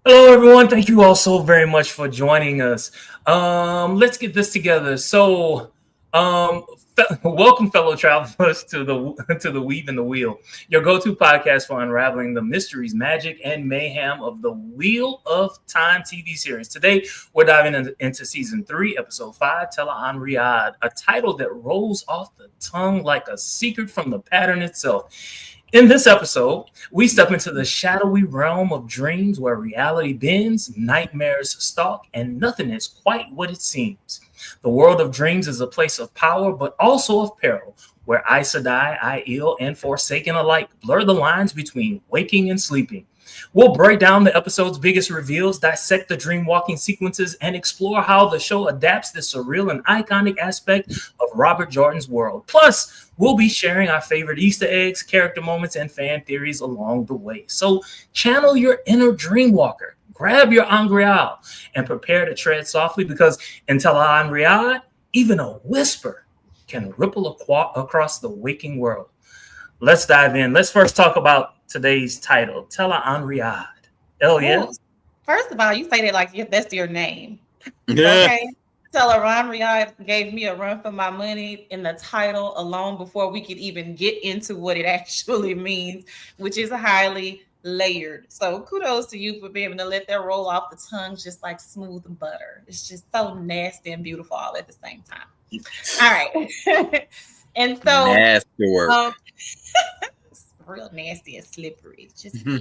Hello, everyone. Thank you all so very much for joining us. Let's get this together. Um, welcome, fellow travelers, to the to the Weave and the Wheel, your go-to podcast for unraveling the mysteries, magic, and mayhem of the Wheel of Time TV series. Today, we're diving into season 3, episode 5, Tela An Riyadh, a title that rolls off the tongue like a secret from the pattern itself. In this episode, we step into the shadowy realm of dreams where reality bends, nightmares stalk, and nothing is quite what it seems. The world of dreams is a place of power, but also of peril, where Aes Sedai, Aiel, and Forsaken alike blur the lines between waking and sleeping. We'll break down the episode's biggest reveals, dissect the dream walking sequences, and explore how the show adapts this surreal and iconic aspect of Robert Jordan's world. Plus, we'll be sharing our favorite Easter eggs, character moments, and fan theories along the way. So channel your inner dreamwalker, grab your Angreal, and prepare to tread softly because in Tel Riyadh, even a whisper can ripple across the waking world. Let's dive in. Let's first talk about today's title, Tela An Riyadh. Well, Yes. first of all, you say that like that's your name. Yeah. Okay. Ron Riyadh gave me a run for my money in the title alone before we could even get into what it actually means, which is highly layered. So kudos to you for being able to let that roll off the tongue just like smooth butter. It's just so nasty and beautiful all at the same time. All right. And so Nasty work. it's real nasty and slippery. Just all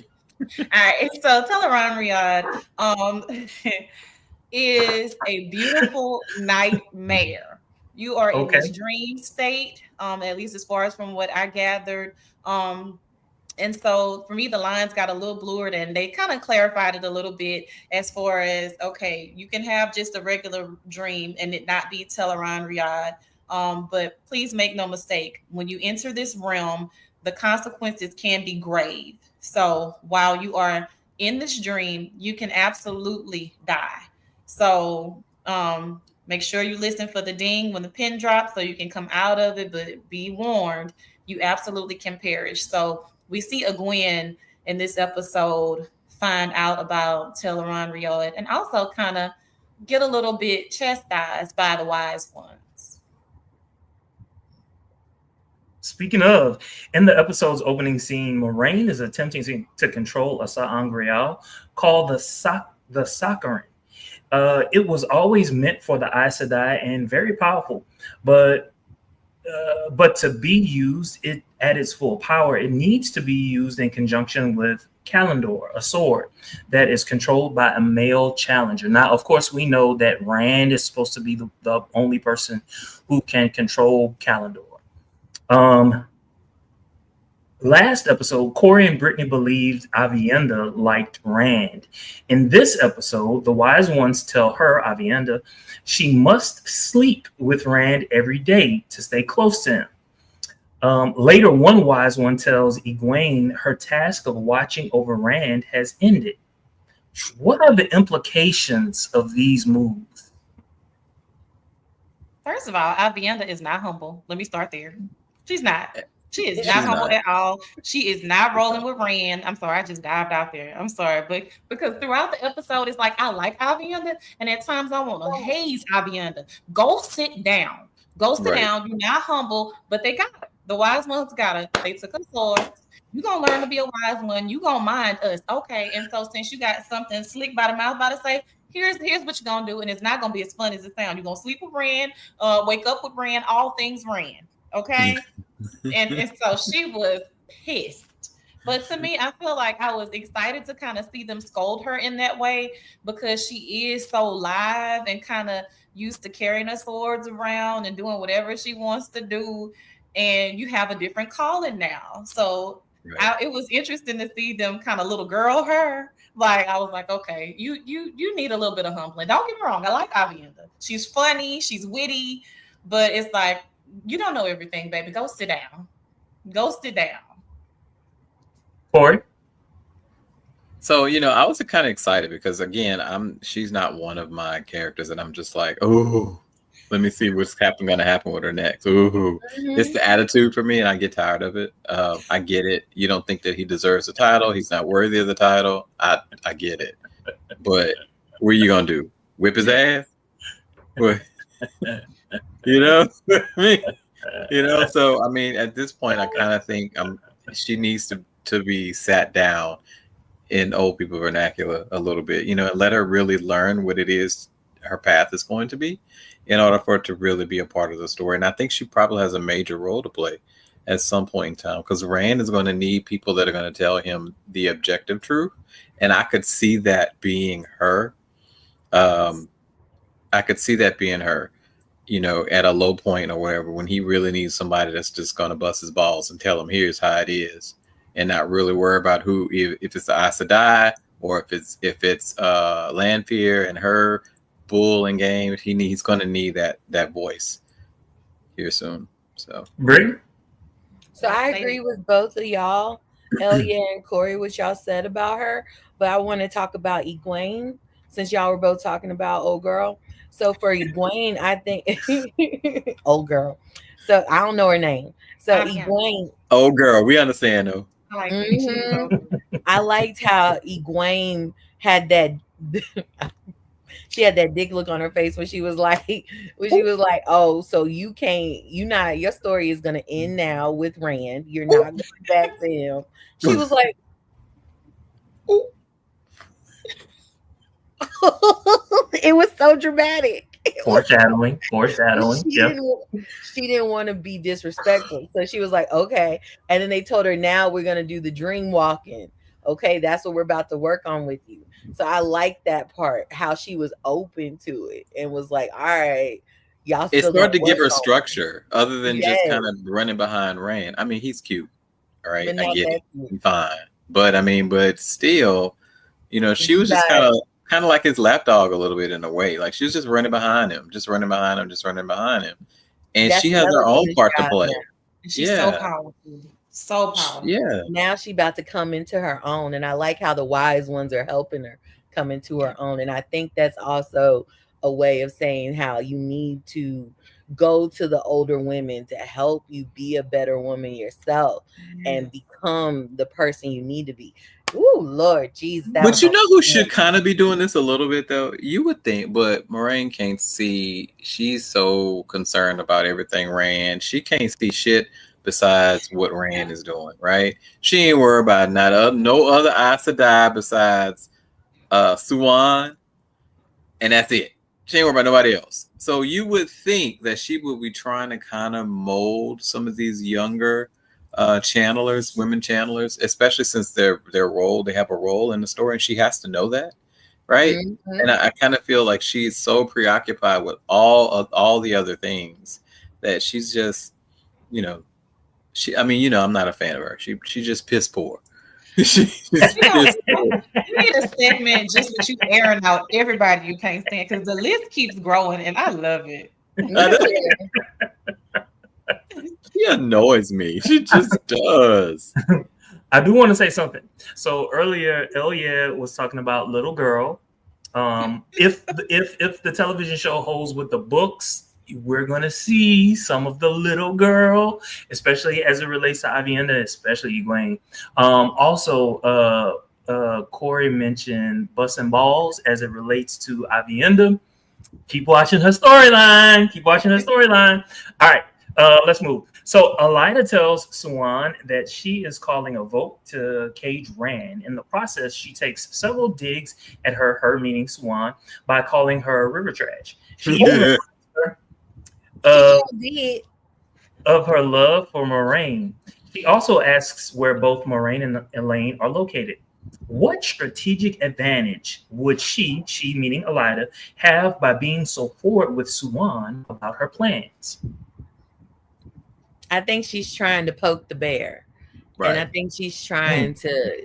right. So Teleron Riyadh is a beautiful nightmare. You are in this dream state, at least as far as from what I gathered. And so for me, the lines got a little blurred and they kind of clarified it a little bit as far as, okay, you can have just a regular dream and it not be Teleron Riyadh. But please make no mistake, when you enter this realm, the consequences can be grave. So while you are in this dream, you can absolutely die. So make sure you listen for the ding when the pin drops so you can come out of it, but be warned, you absolutely can perish. So we see Egwene in this episode find out about Teleron Riyadh and also kind of get a little bit chastised by the wise ones. Speaking of, in the episode's opening scene, Moraine is attempting to control a Sa'angreal called the Saccharin. It was always meant for the Aes Sedai and very powerful, but to be used at its full power, it needs to be used in conjunction with Kalendor, a sword that is controlled by a male challenger. Now, of course, we know that Rand is supposed to be the only person who can control Kalendor. Last episode, Corey and Brittany believed Avienda liked Rand. In this episode, the wise ones tell her, Avienda, she must sleep with Rand every day to stay close to him. Later, one wise one tells Egwene her task of watching over Rand has ended. What are the implications of these moves? First of all, Avienda is not humble. Let me start there. She's not. She is not humble at all. She is not rolling with Rand. I'm sorry, I just dived out there. I'm sorry, but because throughout the episode, it's like I like Avienda, and at times I want to haze Avienda. Go sit down. Go sit down. You're not humble, but they got it. The wise ones got it. They took a sword. You're gonna learn to be a wise one. You're gonna mind us. Okay. And so since you got something slick by the mouth about to say, here's what you're gonna do, and it's not gonna be as fun as it sounds. You're gonna sleep with Rand, wake up with Rand, all things Rand. Okay. and so she was pissed. But to me, I feel like I was excited to kind of see them scold her in that way because she is so live and kind of used to carrying her swords around and doing whatever she wants to do. And you have a different calling now. So it was interesting to see them kind of little girl her. Like I was like, okay, you need a little bit of humbling. Don't get me wrong, I like Avienda. She's funny, she's witty, but it's like you don't know everything, baby. Go sit down. Go sit down. Corey? So, I was kind of excited because again, she's not one of my characters and I'm just like, oh, let me see what's going to happen with her next. Ooh, It's the attitude for me and I get tired of it. I get it. You don't think that he deserves the title. He's not worthy of the title. I get it. But what are you gonna do? Whip his ass? What? You know? I mean, so I mean, at this point, I kind of think she needs to be sat down in old people vernacular a little bit, and let her really learn what it is her path is going to be in order for it to really be a part of the story. And I think she probably has a major role to play at some point in time, because Rand is going to need people that are going to tell him the objective truth. And I could see that being her. I could see that being her, at a low point or whatever, when he really needs somebody that's just going to bust his balls and tell him, here's how it is, and not really worry about if it's the Aes Sedai or if it's Lanfear and her bull and game. He's going to need that voice here soon. So, Brittany? So I agree with both of y'all, Elia and Corey, what y'all said about her. But I want to talk about Egwene, since y'all were both talking about old girl. So for Egwene, I think old girl. So I don't know her name. So Egwene. Old girl, we understand though. I liked how Egwene had that. She had that dick look on her face when she was like, oh, so your story is gonna end now with Rand. You're not going back to him. She was like, it was so dramatic. Foreshadowing. She didn't want to be disrespectful. So she was like, okay. And then they told her, now we're going to do the dream walking. Okay, that's what we're about to work on with you. So I like that part, how she was open to it and was like, all right, y'all. It's hard to give her structure other than just kind of running behind Rand. I mean, he's cute. All right, I get it. Fine. But still, she was just kind of like his lapdog a little bit in a way. Like she was just running behind him. And she has her own part to play. She's so powerful. So powerful. Yeah. Now she about to come into her own. And I like how the wise ones are helping her come into her own. And I think that's also a way of saying how you need to go to the older women to help you be a better woman yourself and become the person you need to be. Ooh, Lord, jeez. But you know who should kind of be doing this a little bit, though? You would think, but Moraine can't see. She's so concerned about everything Rand. She can't see shit besides what Rand is doing, right? She ain't worried about no other Aes Sedai besides Suwan, and that's it. She ain't worried about nobody else. So you would think that she would be trying to kind of mold some of these younger channelers, women channelers, especially since they have a role in the story, and she has to know that, right? Mm-hmm. And I kind of feel like she's so preoccupied with all the other things that she's just, I'm not a fan of her. She just piss poor. You need a segment just with you airing out everybody you can't stand, because the list keeps growing and I love it. She annoys me. She just does. I do want to say something. So earlier, Elia was talking about little girl. If the television show holds with the books, we're going to see some of the little girl, especially as it relates to Aviendha, especially Egwene. Also, Corey mentioned busting balls as it relates to Aviendha. Keep watching her storyline. All right, let's move. So Elida tells Suwan that she is calling a vote to cage Rand. In the process, she takes several digs at her meaning Suwan, by calling her river trash. She even of her love for Moraine. She also asks where both Moraine and Elaine are located. What strategic advantage would she meaning Elida, have by being so forward with Suwan about her plans? I think she's trying to poke the bear. Right. And I think she's trying to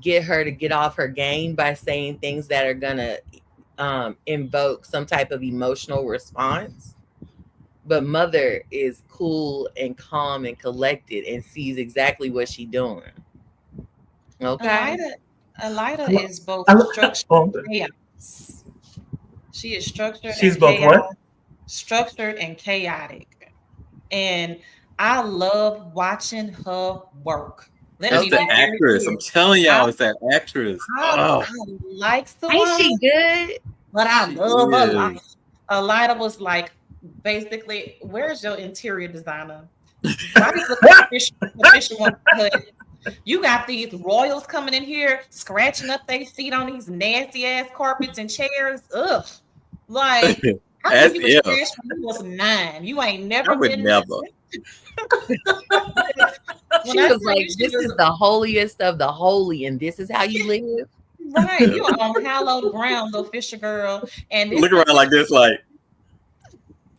get her to get off her game by saying things that are going to invoke some type of emotional response. But Mother is cool and calm and collected and sees exactly what she's doing. Okay. Elida is both structured and chaos. She is structured. She's both chaotic. What? Structured and chaotic. And I love watching her work. It's the actress. I'm telling y'all, it's that actress. I like the Ain't she good? But I love Alida. Alida was like, basically, where's your interior designer? Why do you look like official one? You got these royals coming in here, scratching up their feet on these nasty ass carpets and chairs. Ugh. Like, I think you was fresh when you was 9. You ain't never been. Never. She was like, this is the holiest of the holy, and this is how you live. Right. You are on hallowed ground, little Fisher girl. And look around like this, like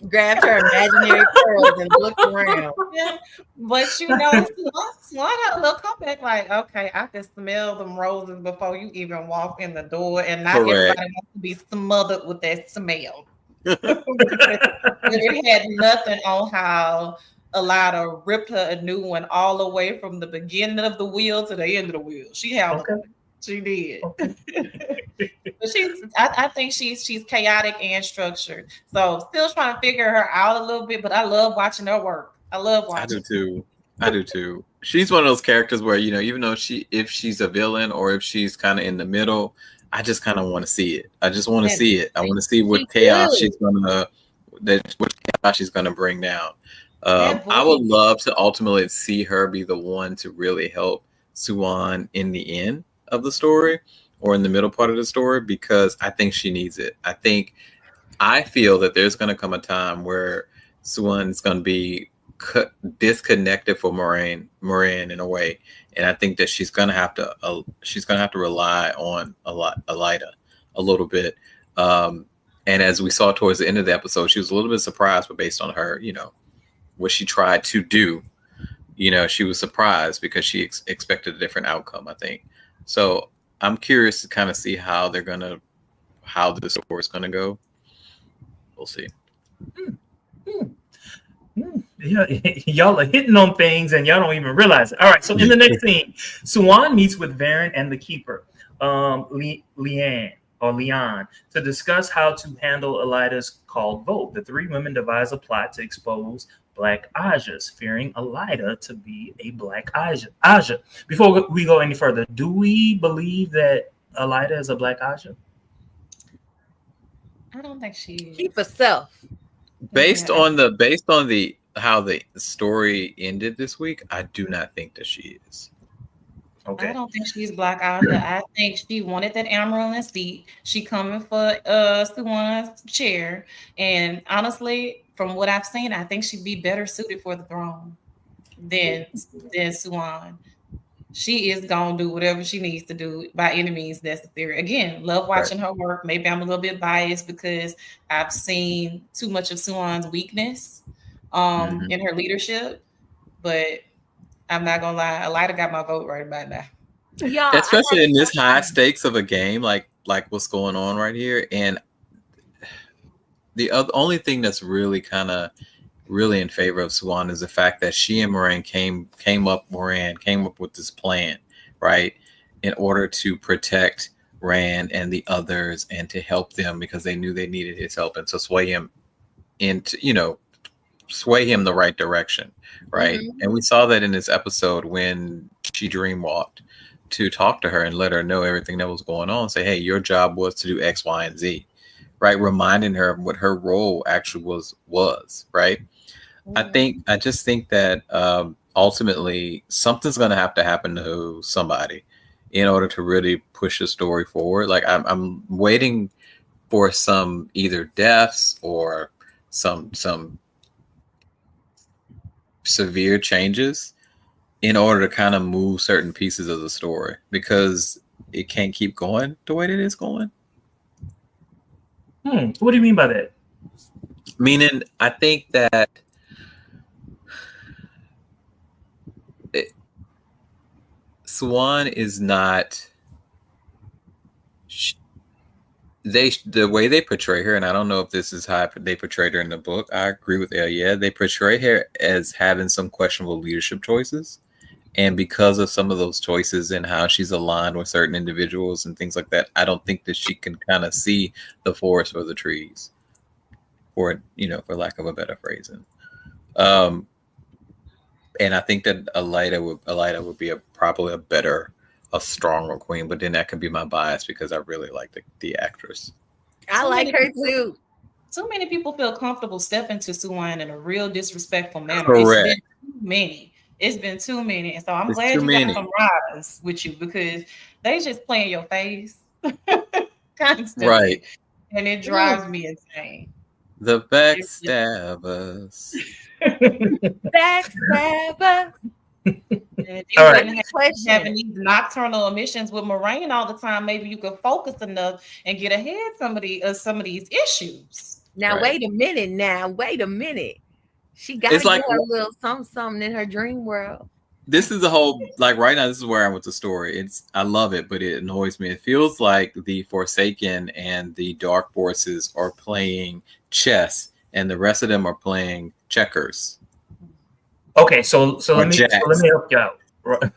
grabbed her imaginary pearls and looked around. Yeah. But you know, Swan had a little comeback, like, okay, I can smell them roses before you even walk in the door, and not everybody wants to be smothered with that smell. It had nothing on how Alida ripped her a new one all the way from the beginning of the wheel to the end of the wheel. She had she did. But I think she's chaotic and structured. So still trying to figure her out a little bit, but I love watching her work. I love watching. I do too. She's one of those characters where, you know, even though if she's a villain or if she's kind of in the middle, I just kind of want to see it. I just want to see it. I want to see what chaos she's gonna bring down. I would love to ultimately see her be the one to really help Suan in the end of the story or in the middle part of the story, because I think she needs it. I feel that there's going to come a time where Suan's going to be disconnected from Moraine in a way, and I think that she's going to have to rely on Alida a little bit. And as we saw towards the end of the episode, she was a little bit surprised, but based on her, you know, what she tried to do, you know, she was surprised because she expected a different outcome, I think. So I'm curious to kind of see how the story is going to go. We'll see. Yeah, y'all are hitting on things and y'all don't even realize it. All right, so in the next scene, Suan meets with Varen and the Keeper, Leon, to discuss how to handle Alida's called vote. The 3 women devise a plot to expose Black Ajas, fearing Alida to be a Black Aja. Before we go any further, do we believe that Alida is a Black Aja? I don't think she is. Keep herself. Based on how the story ended this week, I do not think that she is. Okay. I don't think she's Black Aja. I think she wanted that Amaranth seat. She coming for Suwan's chair. And honestly, from what I've seen, I think she'd be better suited for the throne than Suwan. She is gonna do whatever she needs to do by any means necessary. Again, love watching her work. Maybe I'm a little bit biased because I've seen too much of Suwan's weakness in her leadership, but I'm not gonna lie, Alida got my vote right about now. Yeah, especially in this high stakes of a game, like what's going on right here. And the only thing that's really in favor of Suan is the fact that she and Moraine came up with this plan, right, in order to protect Rand and the others and to help them because they knew they needed his help and to sway him the right direction, right? Mm-hmm. And we saw that in this episode when she dreamwalked to talk to her and let her know everything that was going on. Say, hey, your job was to do X, Y, and Z, right? Reminding her of what her role actually was, right? Mm-hmm. I just think that ultimately something's going to have to happen to somebody in order to really push the story forward. Like I'm waiting for some either deaths or some severe changes in order to kind of move certain pieces of the story, because it can't keep going the way that it's going. What do you mean by that? Meaning, I think that Suan is not the way they portray her, and I don't know if this is how they portrayed her in the book. I agree with Elia. They portray her as having some questionable leadership choices, and because of some of those choices and how she's aligned with certain individuals and things like that, I don't think that she can kind of see the forest for the trees, for lack of a better phrasing. And I think that Elida would be probably a stronger queen. But then that could be my bias because I really like the actress. I like her too. Too many people feel comfortable stepping to Suwan in a real disrespectful manner. Correct. It's been too many. And so I'm It's glad too you many. got some riders with you because they just play in your face constantly. Right. And it drives me insane. The backstabbers. Backstabber. And if you All right. wouldn't having these nocturnal emissions with Moraine all the time, maybe you could focus enough and get ahead some of these issues. Now Right. wait a minute. She got to like get her little something in her dream world. This is a whole right now. This is where I'm with the story. I love it, but it annoys me. It feels like the Forsaken and the Dark Forces are playing chess, and the rest of them are playing checkers. Okay, so let me help you out,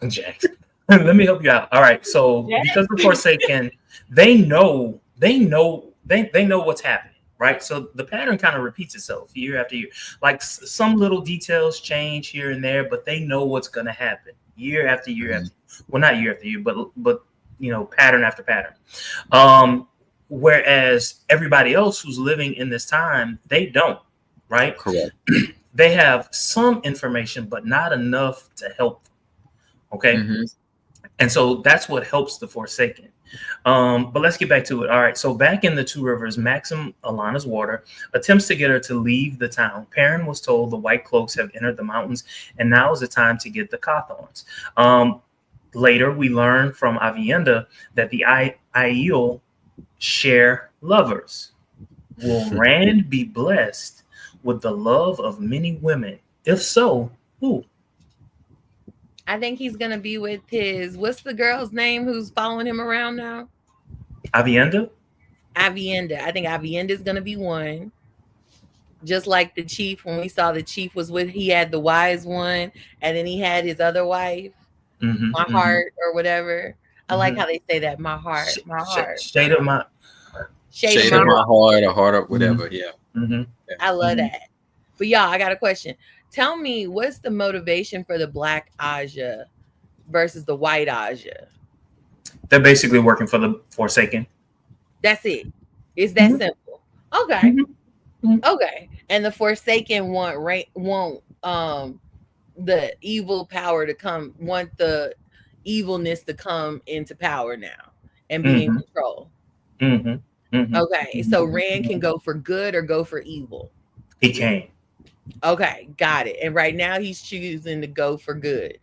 Jax. Let me help you out. All right, so because the Forsaken, they know what's happening, right? So the pattern kind of repeats itself year after year. Like some little details change here and there, but they know what's going to happen year after year after. Well, not year after year, but pattern after pattern. Whereas everybody else who's living in this time, they don't, right? Correct. They have some information, but not enough to help them. Okay. Mm-hmm. And so that's what helps the Forsaken. But let's get back to it. All right. So back in the Two Rivers, Maxim, Alana's water, attempts to get her to leave the town. Perrin was told the White Cloaks have entered the mountains, and now is the time to get the Cawthorns. Later, we learn from Avienda that the Aiel share lovers. Will Rand be blessed with the love of many women? If so, who? I think he's gonna be with what's the girl's name who's following him around now? Avienda. I think Avienda is gonna be one. Just like the chief, when we saw the chief was he had the wise one, and then he had his other wife, my heart or whatever. I like how they say that, my heart. Shade of my heart or heart or whatever. Yeah. I love that. But y'all, I got a question. Tell me, what's the motivation for the Black Aja versus the White Aja? They're basically working for the Forsaken. That's it. It's that simple. Okay. Okay. And the Forsaken want the evil power to come, want the evilness to come into power now and be in control. Okay. So Rand can go for good or go for evil. He can. Okay, got it. And right now he's choosing to go for good.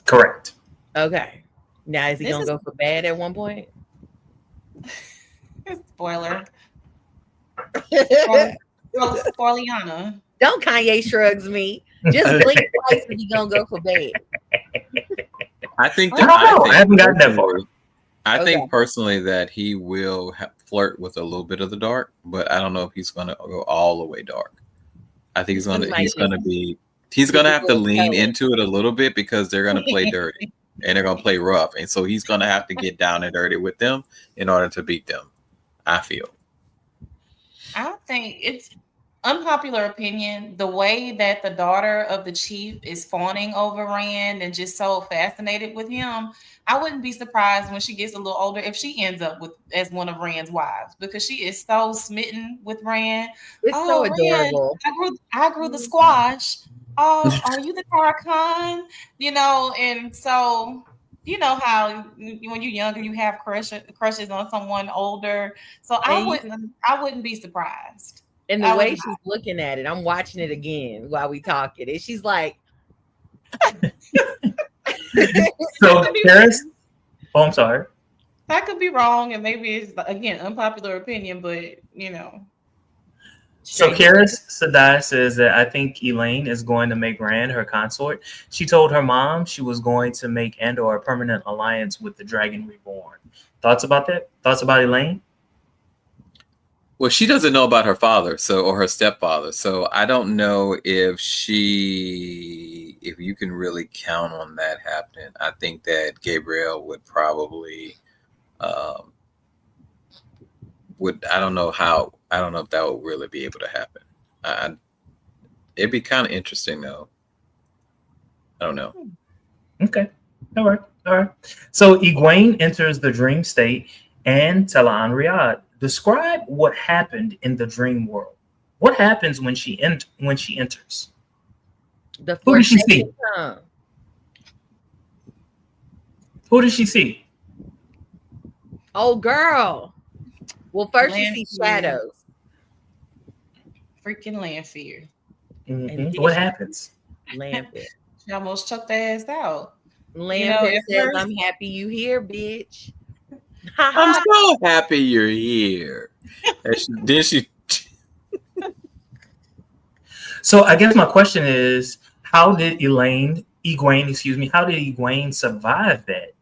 Correct. Okay. Now is he gonna go for bad at one point? Spoiler. Spoiliana. Don't Kanye shrugs me. Just blink twice if he's gonna go for bad. I think I haven't gotten that far. I think personally that he will flirt with a little bit of the dark, but I don't know if he's gonna go all the way dark. I think he's gonna have to lean into it a little bit because they're gonna play dirty and they're gonna play rough, and so he's gonna have to get down and dirty with them in order to beat them. I feel. I think it's unpopular opinion. The way that the daughter of the chief is fawning over Rand and just so fascinated with him, I wouldn't be surprised when she gets a little older if she ends up as one of Rand's wives because she is so smitten with Rand. It's so adorable. Rand, I grew the squash. Oh, are you the Karakan? And so you know how when you're younger you have crushes on someone older. So I wouldn't be surprised. And the way she's looking at it, I'm watching it again while we talking, and she's like. So, Paris? Oh, I'm sorry. I could be wrong, and maybe it's again unpopular opinion, but So, Karis Sadai says that I think Elaine is going to make Rand her consort. She told her mom she was going to make Andor a permanent alliance with the Dragon Reborn. Thoughts about that? Thoughts about Elaine? Well, she doesn't know about her father, or her stepfather. So I don't know if you can really count on that happening. I think that Gabriel would probably, I don't know if that would really be able to happen. It'd be kind of interesting though. I don't know. Okay. All right. All right. So Egwene enters the dream state and Talan Riyadh. Describe what happened in the dream world. What happens when when she enters? The Who does she see? tongue. Who does she see? Oh, girl. Well, first you see Lanfear. shadows. Freaking Lanfear. Mhm. What happens? Lanfear. She almost choked their ass out. Lanfear at says, first- "I'm happy you here, bitch." I'm so happy you're here. Then she So I guess my question is, how did Egwene, excuse me, how did Egwene survive that?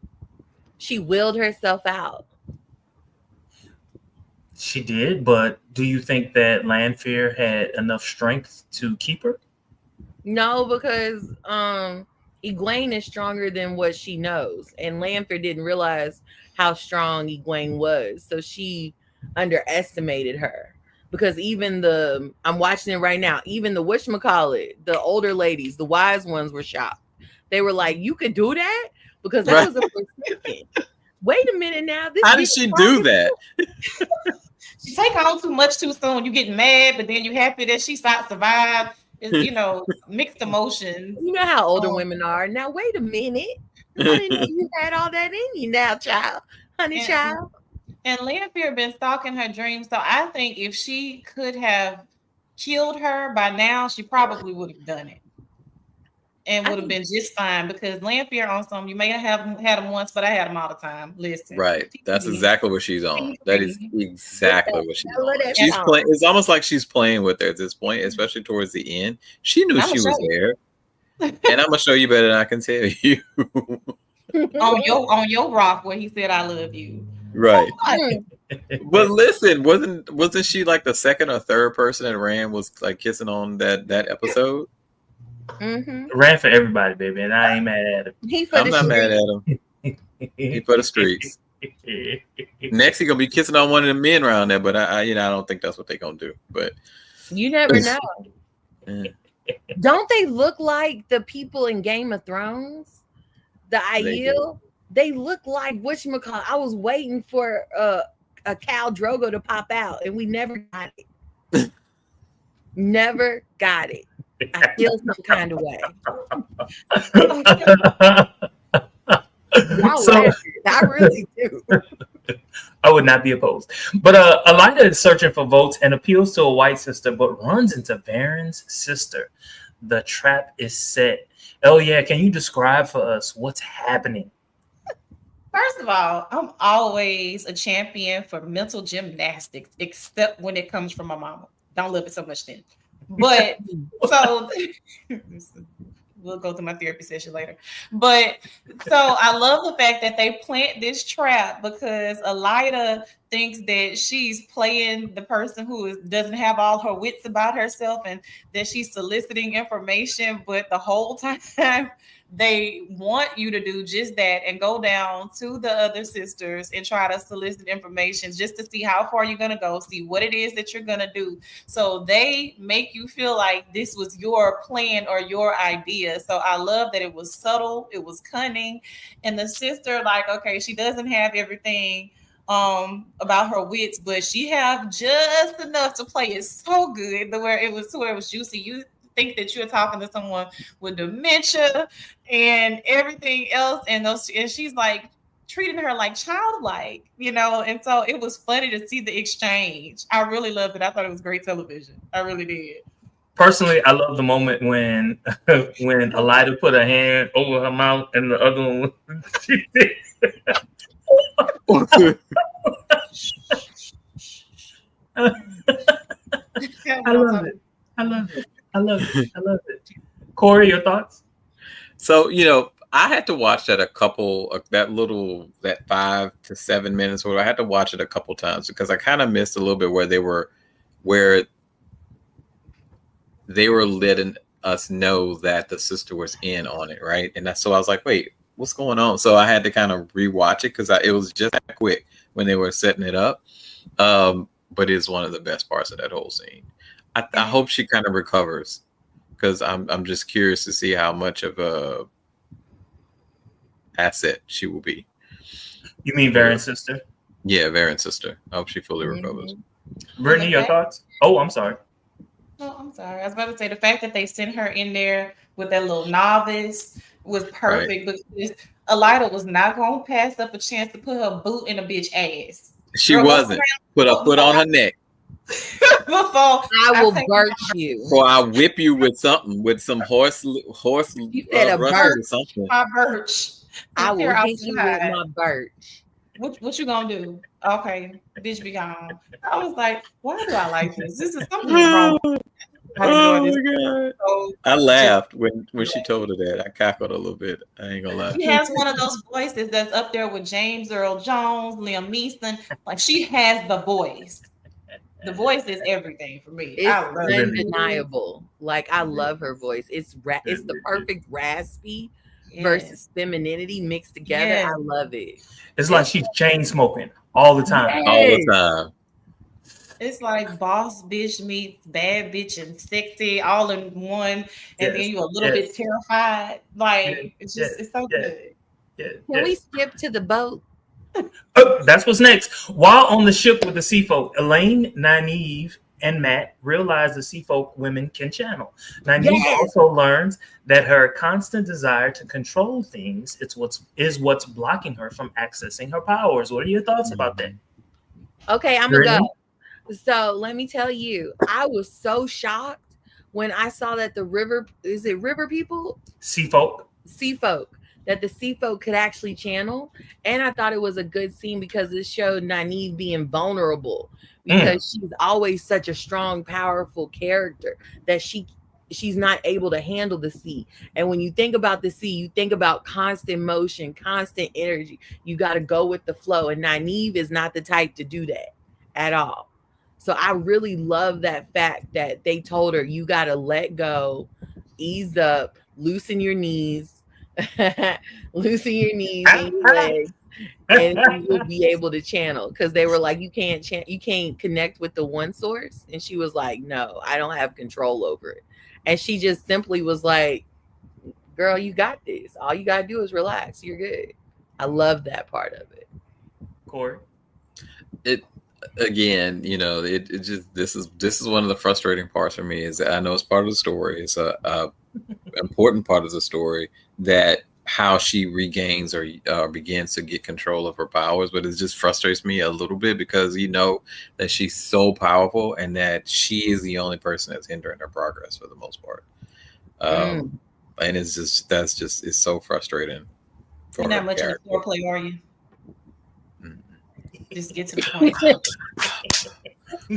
She willed herself out. She did, but do you think that Lanfear had enough strength to keep her? No, because Egwene is stronger than what she knows, and Lanfear didn't realize how strong Egwene was, so she underestimated her. Because even I'm watching it right now, even the whatchamacallit, the older ladies, the wise ones were shocked. They were like, "You could do that?" Because that was a second. Wait a minute now. How did she do that? She take on too much too soon. You get mad, but then you happy that she survived. It's, mixed emotions. You know how older women are. Now, wait a minute. I didn't know you had all that in you now, child. Honey, child. And Lanfear been stalking her dreams. So I think if she could have killed her by now, she probably would have done it. And would have been just fine, because Lanfear on some, you may have had him once, but I had him all the time. Listen. Right. That's exactly what she's on. That is exactly what she's on. She's song. playing. It's almost like she's playing with her at this point, especially towards the end. She knew she was there. And I'm gonna show you better than I can tell you. on your rock where he said I love you. Right. But listen, wasn't she like the second or third person that Rand was like kissing on that episode? Ran for everybody, baby, and I ain't mad at him. I'm not mad at him. He for the streets. Next, he gonna be kissing on one of the men around there, but I don't think that's what they gonna do. But you never know. Don't they look like the people in Game of Thrones? The Aiel? They look like whatchamacallit. I was waiting for a Khal Drogo to pop out, and we never got it. Never got it. I feel some kind of way. So, I really do. I would not be opposed. But Elida is searching for votes and appeals to a white sister, but runs into Varen's sister. The trap is set. Oh yeah, can you describe for us what's happening? First of all, I'm always a champion for mental gymnastics, except when it comes from my mama. Don't love it so much then. But so we'll go through my therapy session later. But so I love the fact that they plant this trap, because Elida thinks that she's playing the person who doesn't have all her wits about herself, and that she's soliciting information. But the whole time they want you to do just that and go down to the other sisters and try to solicit information just to see how far you're going to go, see what it is that you're going to do. So they make you feel like this was your plan or your idea. So I love that it was subtle, it was cunning, and the sister, like, okay, she doesn't have everything about her wits, but she have just enough to play it so good where it was juicy. You think that you're talking to someone with dementia and everything else, and she's like treating her like childlike, and so it was funny to see the exchange. I really loved it. I thought it was great television. I really did. Personally, I love the moment when Elida put her hand over her mouth and the other one she did. I love it. I love it. I love it. I love it. Corey, your thoughts? So, I had to watch that that 5 to 7 minutes, where I had to watch it a couple times, because I kind of missed a little bit where they were letting us know that the sister was in on it, right? And so I was like, wait, what's going on? So I had to kind of rewatch it, because it was just that quick when they were setting it up. But it's one of the best parts of that whole scene. I hope she kind of recovers, because I'm just curious to see how much of a asset she will be. You mean Varen's sister? Yeah, Varen's sister. I hope she fully recovers. Brittany, your thoughts? Oh, I'm sorry. Oh, I'm sorry. I was about to say the fact that they sent her in there with that little novice was perfect because Elida was not going to pass up a chance to put her boot in a bitch ass. She wasn't. Put on her neck. I will birch you. Or I'll whip you with something, with some horse you said a birch or something. My birch. I will hit you with my birch. What you gonna do? Okay, bitch, be gone. I was like, why do I like this? This is something wrong. Oh my god! So, I laughed when she told her that. I cackled a little bit. I ain't gonna lie. She has one of those voices that's up there with James Earl Jones, Liam Neeson. Like she has the voice. The voice is everything for me. It's undeniable. Like I love her voice. It's the perfect raspy versus femininity mixed together. Yes. I love it. It's like she's chain smoking all the time. Yes. All the time. It's like boss bitch meets bad bitch and sexy all in one, and then you're a little bit terrified. Like it's just it's so good. Can we skip to the boat? Oh, that's what's next. While on the ship with the sea folk, Elaine, Nynaeve, and Matt realize the sea folk women can channel. Nynaeve also learns that her constant desire to control things is what's blocking her from accessing her powers. What are your thoughts about that? Okay, I'm gonna go. So let me tell you, I was so shocked when I saw that the river people? Sea folk, that the sea folk could actually channel. And I thought it was a good scene because it showed Nynaeve being vulnerable because she's always such a strong, powerful character that she's not able to handle the sea. And when you think about the sea, you think about constant motion, constant energy. You got to go with the flow. And Nynaeve is not the type to do that at all. So I really love that fact that they told her, you got to let go, ease up, loosen your knees, and your legs, and you'll be able to channel. Because they were like, you can't connect with the one source. And she was like, no, I don't have control over it. And she just simply was like, girl, you got this. All you got to do is relax. You're good. I love that part of it. Corey? Again, it just this is one of the frustrating parts for me is that I know it's part of the story. It's a important part of the story that how she regains or begins to get control of her powers, but it just frustrates me a little bit because that she's so powerful and that she is the only person that's hindering her progress for the most part. And it's so frustrating. You're not much of a foreplay, are you? Just get to the point.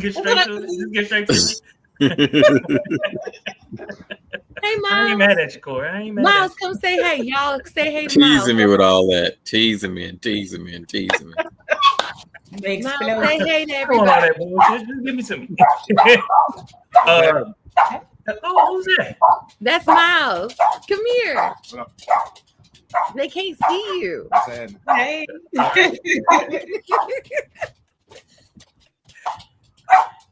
Get straight to it. Hey, Miles. I ain't mad at you, Corey. I ain't mad Miles, at you. come say hey. Y'all say hey to Teasing Miles. me with all that. Teasing me. Miles, say hey to everybody. everybody. Just give me some. Who's that? That's Miles. Come here. They can't see you. Hey.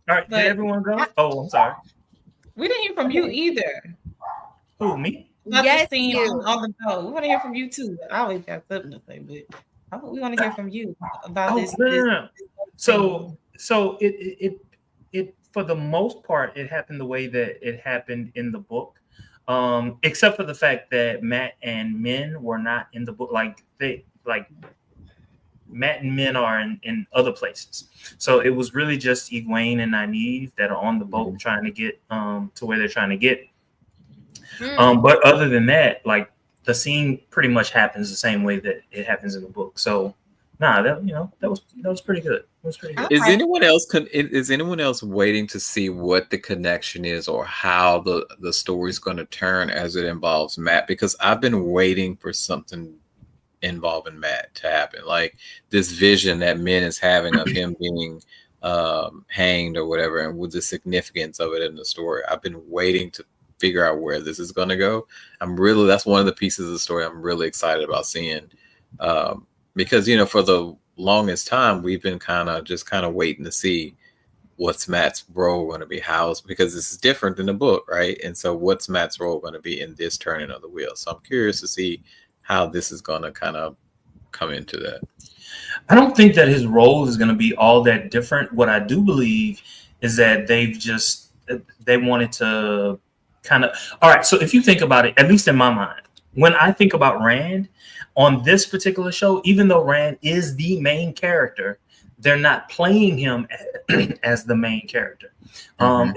All right, did everyone go? Oh, I'm sorry. We didn't hear from you either. Who, me? Yes, on the go. We want to hear from you too. I always got something to say, but we want to hear from you about this. No. So it for the most part, it happened the way that it happened in the book. Except for the fact that Matt and Min were not in the book. Matt and Min are in other places. So it was really just Egwene and Nynaeve that are on the boat trying to get to where they're trying to get. But other than that, like the scene pretty much happens the same way that it happens in the book. So that was pretty good. It was pretty good. Is anyone else waiting to see what the connection is or how the story's going to turn as it involves Matt? Because I've been waiting for something involving Matt to happen, like this vision that Min is having of him being hanged or whatever, and with the significance of it in the story. I've been waiting to figure out where this is going to go. That's one of the pieces of the story I'm really excited about seeing. Because for the longest time we've been kind of waiting to see what's Matt's role going to be? Because this is different than the book, right? And so what's Matt's role going to be in this turning of the wheel? So I'm curious to see how this is going to kind of come into that. I don't think that his role is going to be all that different. What I do believe is that they wanted to kind of, all right. So if you think about it, at least in my mind, when I think about Rand on this particular show, even though Rand is the main character, they're not playing him as the main character.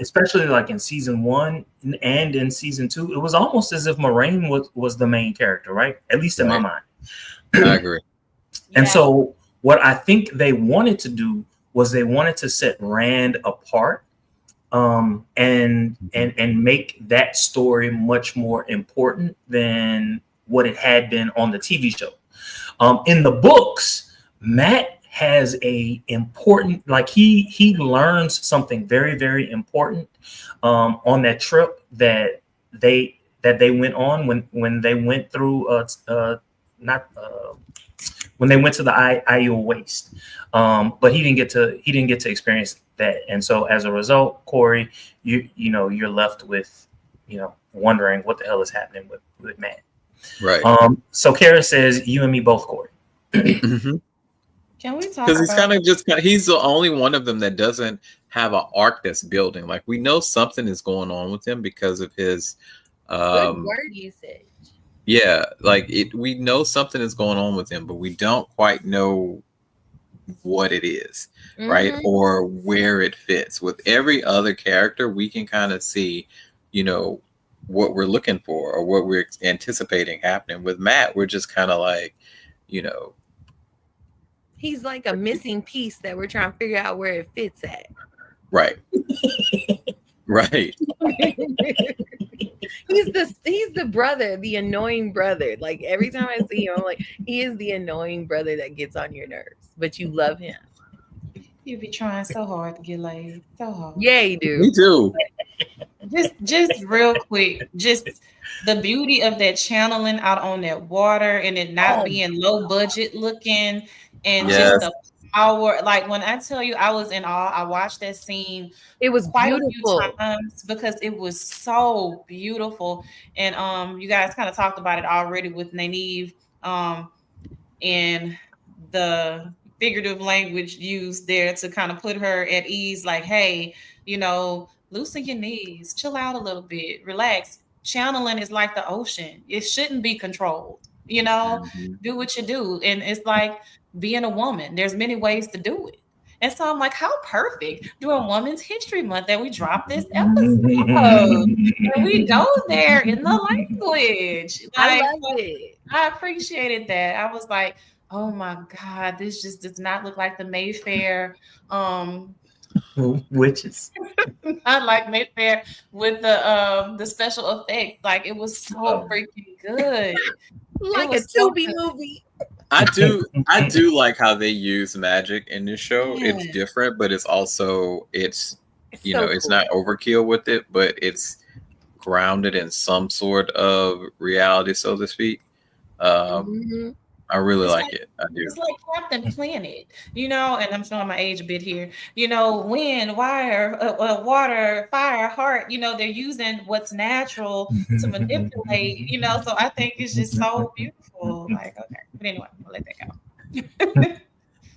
Especially like in season 1 and in season 2, it was almost as if Moraine was the main character, right? At least in my mind. I agree. And so what I think they wanted to do was they wanted to set Rand apart, and make that story much more important than what it had been on the TV show. In the books, Matt has a important, like he learns something very, very important on that trip that they went on when they went through when they went to the Iowa Waste, but he didn't get to experience that, and so as a result, Corey, you're left with wondering what the hell is happening with Matt. Right. So Kara says, "You and me both, Corey." Can we talk? Because he's the only one of them that doesn't have an arc that's building. Like, we know something is going on with him because of his good word usage. Yeah, like we know something is going on with him, but we don't quite know what it is, right? Or where it fits. With every other character, we can kind of see, what we're looking for or what we're anticipating happening. With Matt, we're just kind of like, he's like a missing piece that we're trying to figure out where it fits at. Right. Right. He's the brother, the annoying brother. Like, every time I see him, I'm like, he is the annoying brother that gets on your nerves, but you love him. You be trying so hard to get laid. So hard. Yeah, you do. Me too. Just real quick, just the beauty of that channeling out on that water and it not being low budget looking, and just the power. Like, when I tell you I was in awe, I watched that scene. It was quite beautiful. a few times because it was so beautiful. And you guys kind of talked about it already with Nynaeve, and the figurative language used there to kind of put her at ease, like, hey, loosen your knees, chill out a little bit, relax. Channeling is like the ocean. It shouldn't be controlled. Do what you do. And it's like being a woman. There's many ways to do it. And so I'm like, how perfect during Women's History Month that we drop this episode. And we go there in the language. I love it. I appreciated that. I was like, oh my God, this just does not look like the Mayfair. Witches. I like Mayfair with the special effects. Like, it was so freaking good. Like a Tubi movie. I do like how they use magic in this show. Yeah. It's different, but it's also it's cool. It's not overkill with it, but it's grounded in some sort of reality, so to speak. I really like it. I do. It's like Captain Planet, and I'm showing my age a bit here. Wind, wire, water, fire, heart. They're using what's natural to manipulate. So I think it's just so beautiful. Like, okay, but anyway, I'll let that go.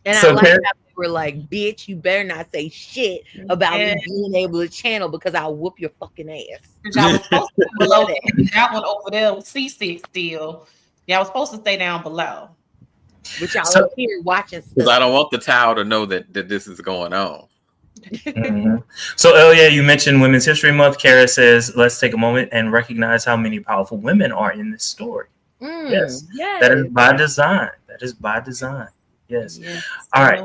And so I like how they were like, "Bitch, you better not say shit about me being able to channel because I'll whoop your fucking ass." I was supposed to below that one over there, C6 still. Yeah, I was supposed to stay down below. But y'all up here watching stuff. Because I don't want the tower to know that this is going on. So, you mentioned Women's History Month. Kara says, let's take a moment and recognize how many powerful women are in this story. Yes. That is by design. Yes. All right.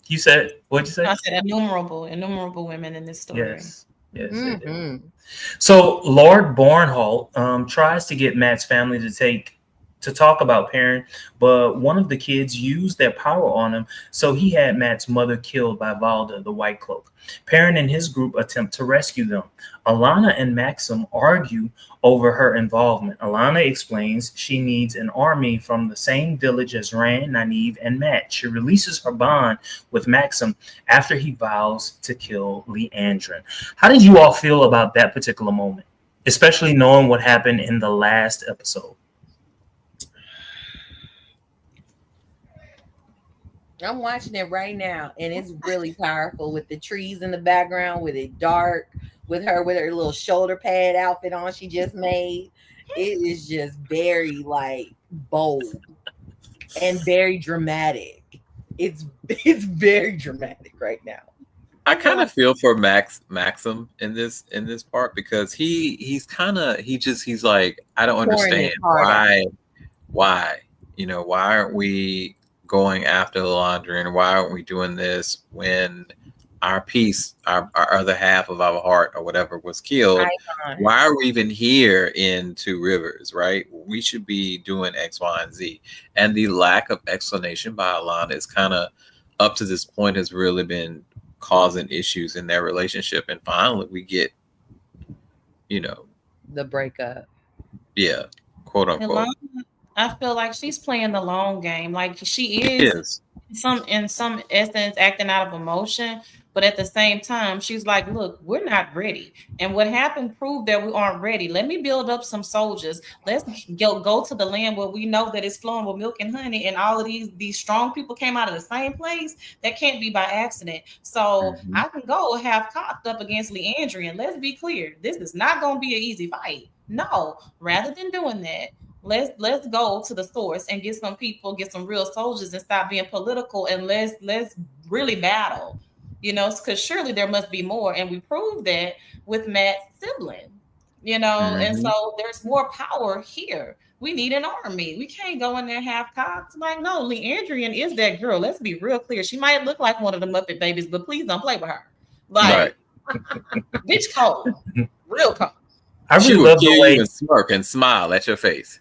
You said, what'd you say? I said innumerable women in this story. Yes. So Lord Bornholt tries to get Matt's family to take to talk about Perrin, but one of the kids used their power on him, so he had Matt's mother killed by Valda, the White Cloak. Perrin and his group attempt to rescue them. Alana and Maxim argue over her involvement. Alana explains she needs an army from the same village as Rand, Nynaeve, and Matt. She releases her bond with Maxim after he vows to kill Leandrin. How did you all feel about that particular moment, especially knowing what happened in the last episode? I'm watching it right now, and it's really powerful with the trees in the background, with it dark, with her little shoulder pad outfit on she just made. It is just very like bold and very dramatic. It's very dramatic right now. I kind of feel for Maxim in this part, because he's like, I don't understand why why aren't we going after Liandrin? Why aren't we doing this when our piece, our other half of our heart or whatever was killed? Why are we even here in Two Rivers, right? We should be doing X, Y, and Z. And the lack of explanation by Alana is kind of, up to this point, has really been causing issues in their relationship. And finally we get, the breakup. Yeah, quote unquote. I feel like she's playing the long game. Like she is in some essence acting out of emotion, but at the same time, she's like, look, we're not ready. And what happened proved that we aren't ready. Let me build up some soldiers. Let's go to the land where we know that it's flowing with milk and honey. And all of these strong people came out of the same place. That can't be by accident. So I can go half cocked up against Leandrian. Let's be clear. This is not going to be an easy fight. No, rather than doing that, let's go to the source and get some people, get some real soldiers, and stop being political, and let's really battle, because surely there must be more. And we proved that with Matt's sibling, and so there's more power here. We need an army. We can't go in there half cocked. Like, no, Leandrian is that girl. Let's be real clear. She might look like one of the Muppet babies, but please don't play with her. Like, bitch cold. Real cold. I really love the way you and smirk and smile at your face.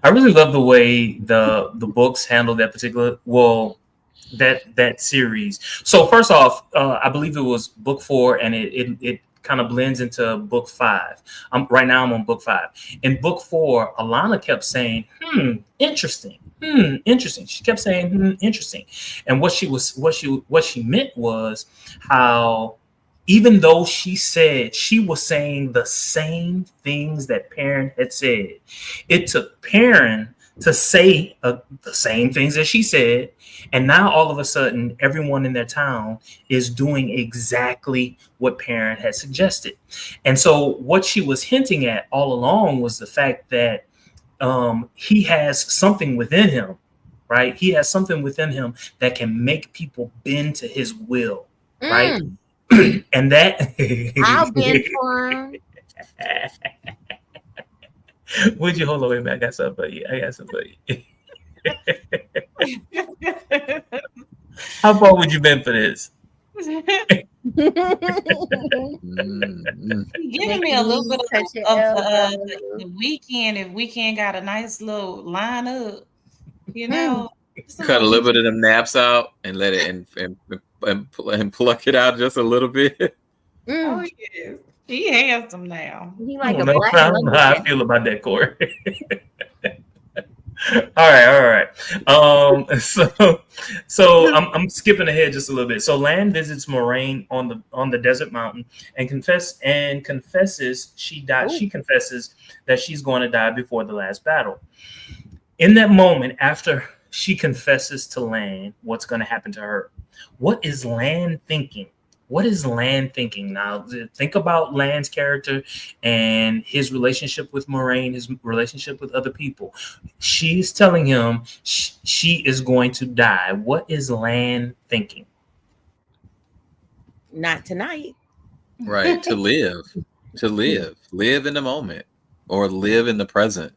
I really love the way the books handle that particular that series. So first off, I believe it was book 4, and it kind of blends into book 5. Right now I'm on book 5. In book 4, Alana kept saying, interesting. Interesting. She kept saying, interesting. And what she meant was how, even though she said she was saying the same things that Perrin had said, it took Perrin to say the same things that she said. And now all of a sudden, everyone in their town is doing exactly what Perrin had suggested. And so what she was hinting at all along was the fact that he has something within him, right? He has something within him that can make people bend to his will, right? And that I'll bend for him. Would you hold on? Wait a minute, I got something for you. How far would you bend for this? Giving me a little bit of the weekend. If Weekend got a nice little lineup, cut a little bit of them naps out and let it and pluck it out just a little bit. Oh yes, he handsome now. He like I don't know how I feel about that, Corey. All right. So I'm skipping ahead just a little bit. So Lan visits Moraine on the desert mountain and confesses she died. She confesses that she's going to die before the last battle. In that moment, after she confesses to Lan what's going to happen to her, what is Lan thinking? What is Lan thinking now? Think about Lan's character and his relationship with Moraine, his relationship with other people. She's telling him she is going to die. What is Lan thinking? Not tonight. Right. To live in the moment, or live in the present.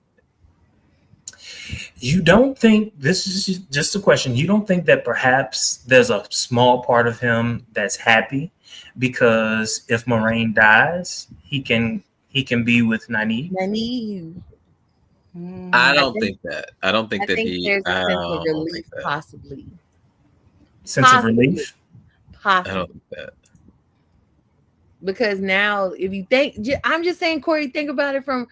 You don't think, this is just a question, you don't think that perhaps there's a small part of him that's happy because if Moraine dies, he can be with Nynaeve? I don't think that. I don't think I that think he. there's a I sense of don't relief, think that. possibly. Sense of relief. I Possibly. don't think that. Because now, if you think, I'm just saying, Corey, think about it a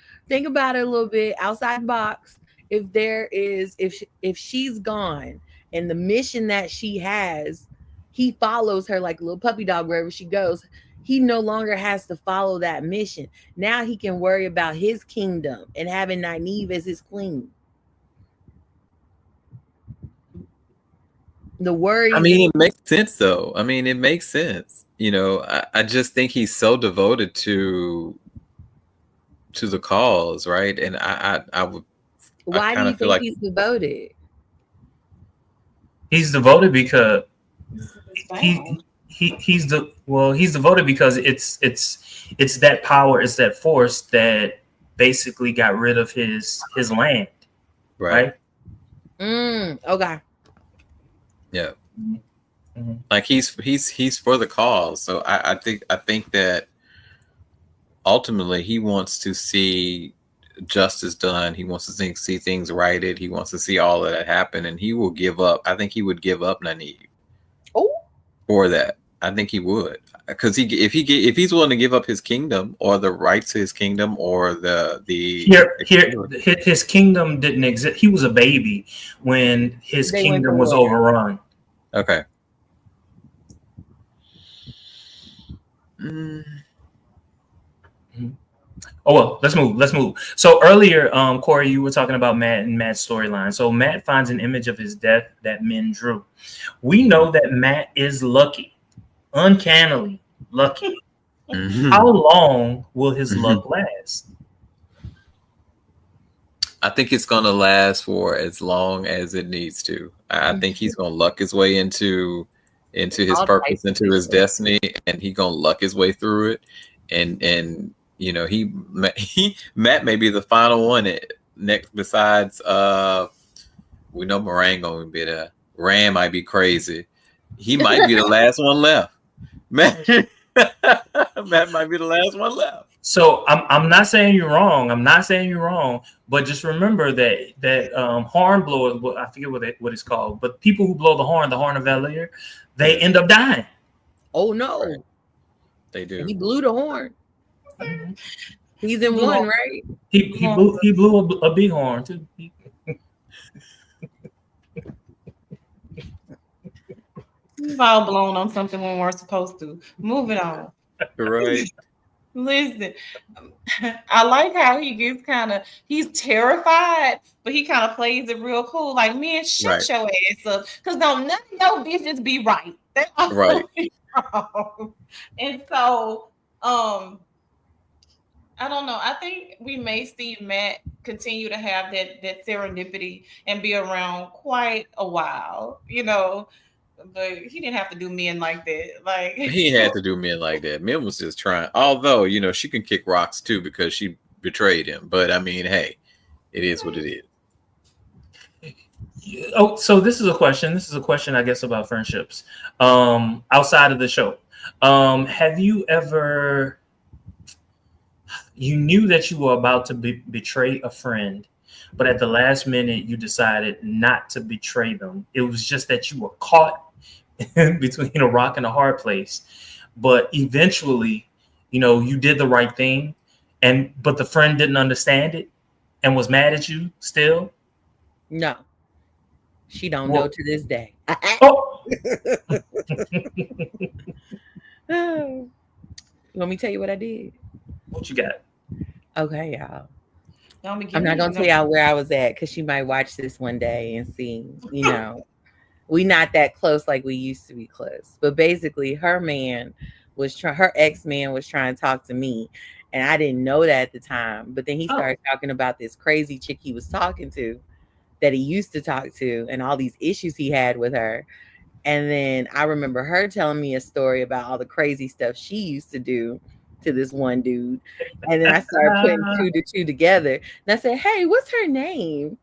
little bit outside the box. If she's gone and the mission that she has, he follows her like a little puppy dog wherever she goes. He no longer has to follow that mission. Now he can worry about his kingdom and having Nynaeve as his queen. The worries. I mean, it makes sense, though. I mean, it makes sense. I just think he's so devoted to the cause, right? And I would. Why do you think he's devoted? He's devoted because he's devoted because it's that power, it's that force that basically got rid of his land, right? Okay. Yeah. Mm-hmm. Like he's for the cause. So I think that ultimately he wants to see justice done. He wants to see things righted. He wants to see all of that happen, and he will give up. I think he would give up Nynaeve for that. I think he would, because if he's willing to give up his kingdom or the rights to his kingdom or his kingdom didn't exist. He was a baby when his kingdom was overrun. Okay. Oh well, let's move. So earlier, Corey, you were talking about Matt and Matt's storyline. So Matt finds an image of his death that Min drew. We know that Matt is lucky, uncannily lucky. How long will his luck last? I think it's going to last for as long as it needs to. I think he's going to luck his way into his purpose, into his destiny, and he's going to luck his way through it. And Matt may be the final one next. Besides, we know Moraine going to be there. Rand might be crazy. He might be the last one left. Matt might be the last one left. So I'm not saying you're wrong. But just remember that horn blowers, I forget what it's called, but people who blow the horn of Valir, they end up dying. Oh no, right. They do. He blew the horn. He's in one, right? He blew a big horn too. We've all blown on something when we're supposed to. Move it on. Right. Listen, I like how he gets he's terrified, but he kind of plays it real cool. Like, man, shut your ass up. Because none of your bitches be right. They are right. Wrong. And so, I don't know. I think we may see Matt continue to have that serendipity and be around quite a while, but he didn't have to do men like that. Like, he had to do men like that. Min was just trying. Although, she can kick rocks too because she betrayed him. But I mean, hey, it is what it is. Oh, so this is a question, I guess, about friendships. Outside of the show. Have you ever, you knew that you were about to betray a friend, but at the last minute you decided not to betray them? It was just that you were caught between a rock and a hard place, but eventually, you did the right thing, but the friend didn't understand it and was mad at you still? No, she don't know to this day. Oh. Let me tell you what I did. What you got? Okay, y'all. I'm not gonna tell y'all where I was at because she might watch this one day and see, we not that close like we used to be close. But basically, her ex-man was trying to talk to me, and I didn't know that at the time. But then he started talking about this crazy chick he was talking to, that he used to talk to, and all these issues he had with her. And then I remember her telling me a story about all the crazy stuff she used to do to this one dude. And then I started putting 2 to 2 together. And I said, hey, what's her name?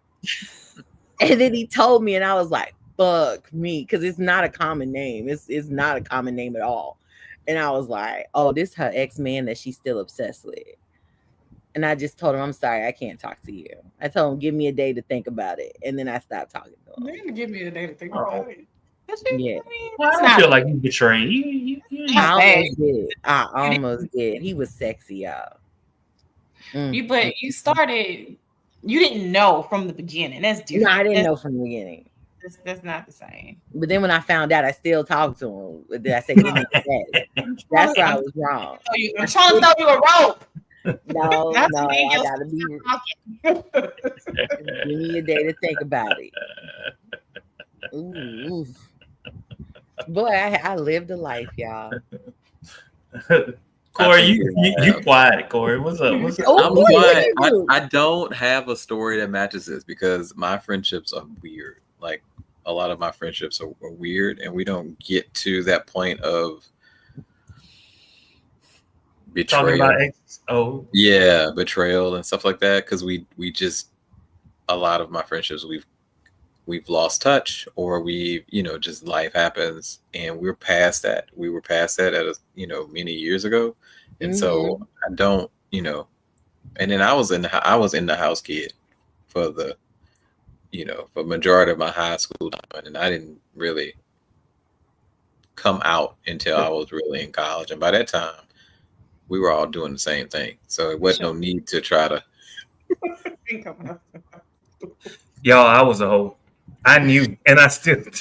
And then he told me, and I was like, fuck me, because it's not a common name. It's not a common name at all. And I was like, oh, this is her ex-man that she's still obsessed with. And I just told him, I'm sorry, I can't talk to you. I told him, give me a day to think about it. And then I stopped talking to him. They're gonna give me a day to think about it. Yeah. I don't feel like you betrayed. I almost did. He was sexy, y'all. But you started, you didn't know from the beginning. That's different. No, I didn't know from the beginning. That's not the same. But then when I found out, I still talked to him. Then I said, give me a day. That's where I was wrong. I'm trying to throw you a rope. No, I gotta be. Give me a day to think about it. Ooh. Boy, I lived a life, y'all. Corey, you quiet, Corey. What's up? What's up? I'm quiet. I don't have a story that matches this because my friendships are weird. Like a lot of my friendships are weird, and we don't get to that point of betrayal. Talking about exes. Oh, yeah, betrayal and stuff like that. Because we just, a lot of my friendships we've lost touch, or we, just life happens, and we're past that. We were past that at many years ago, and so I don't, and then I was in the house kid for the, for majority of my high school time, and I didn't really come out until I was really in college, and by that time, we were all doing the same thing, so it wasn't no need to try to. Y'all, I was a hoe. I knew, and I still did.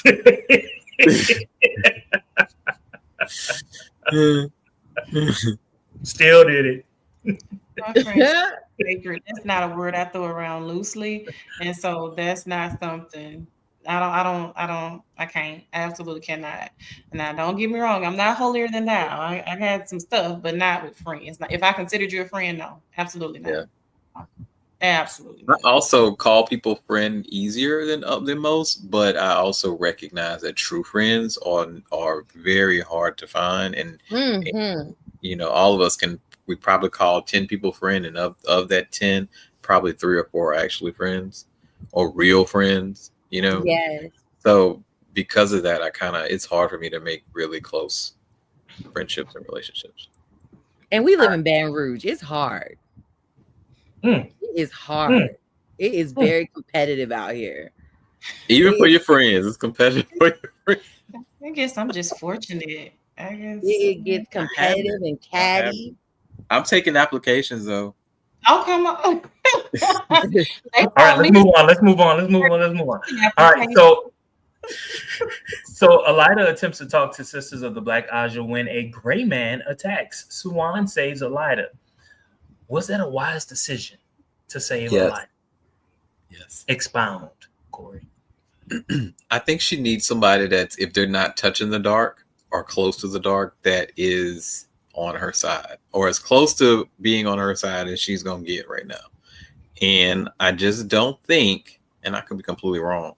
Still did it. Sacred. That's not a word I throw around loosely, and so that's not something I can't. I absolutely cannot. Now, don't get me wrong. I'm not holier than thou. I had some stuff, but not with friends. If I considered you a friend, no, absolutely not. Yeah. Absolutely. I also call people friend easier than most, but I also recognize that true friends are very hard to find, and all of us we probably call 10 people friend, and of that 10, probably 3 or 4 are actually friends or real friends. Yes. So because of that, it's hard for me to make really close friendships and relationships. And we live in Baton Rouge. It's hard. It is hard. It is very competitive out here. Even for your friends, it's competitive for your friends. I guess I'm just fortunate. I guess it gets competitive and catty. I'm taking applications though. Oh, come on. All right, let's move on. All right, so Elida attempts to talk to Sisters of the Black Aja when a gray man attacks. Swan saves Elida. Was that a wise decision to save Elida? Yes. Expound, Corey. I think she needs somebody that's, if they're not touching the dark or close to the dark, that is on her side, or as close to being on her side as she's going to get right now. And I just don't think, and I could be completely wrong,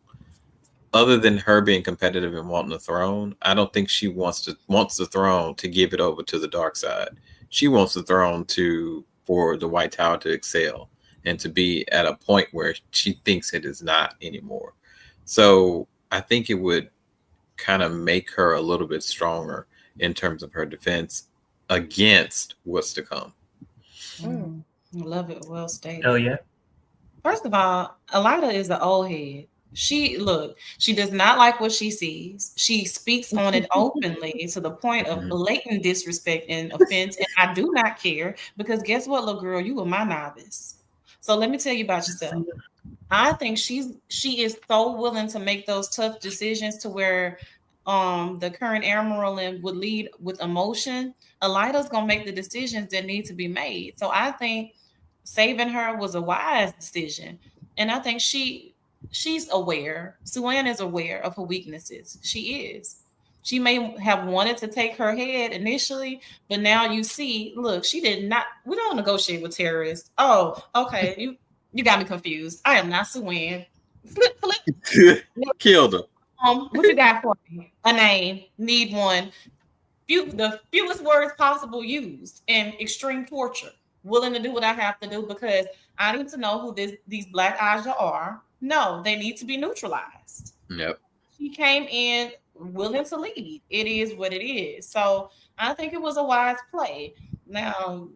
other than her being competitive and wanting the throne, I don't think she wants the throne to give it over to the dark side. She wants the throne for the White Tower to excel and to be at a point where she thinks it is not anymore. So I think it would kind of make her a little bit stronger in terms of her defense against what's to come. Love it. Well stated. Oh yeah. First of all, Elida is an old head. She does not like what she sees. She speaks on it openly to the point of blatant disrespect and offense. And I do not care, because guess what, little girl, you were my novice. So let me tell you about yourself. I think she is so willing to make those tough decisions to where the current Admiral would lead with emotion. Elida's gonna make the decisions that need to be made. So I think saving her was a wise decision. And I think she's aware. Suan is aware of her weaknesses. She is. She may have wanted to take her head initially, but now you see, look, she did not. We don't negotiate with terrorists. Oh, okay. You got me confused. I am not Suan. Flip. Killed her. What you got for me? A name. Need one. The fewest words possible used in extreme torture. Willing to do what I have to do because I need to know who these Black Aja are. No, they need to be neutralized. Yep. She came in willing to lead. It is what it is. So I think it was a wise play. Now,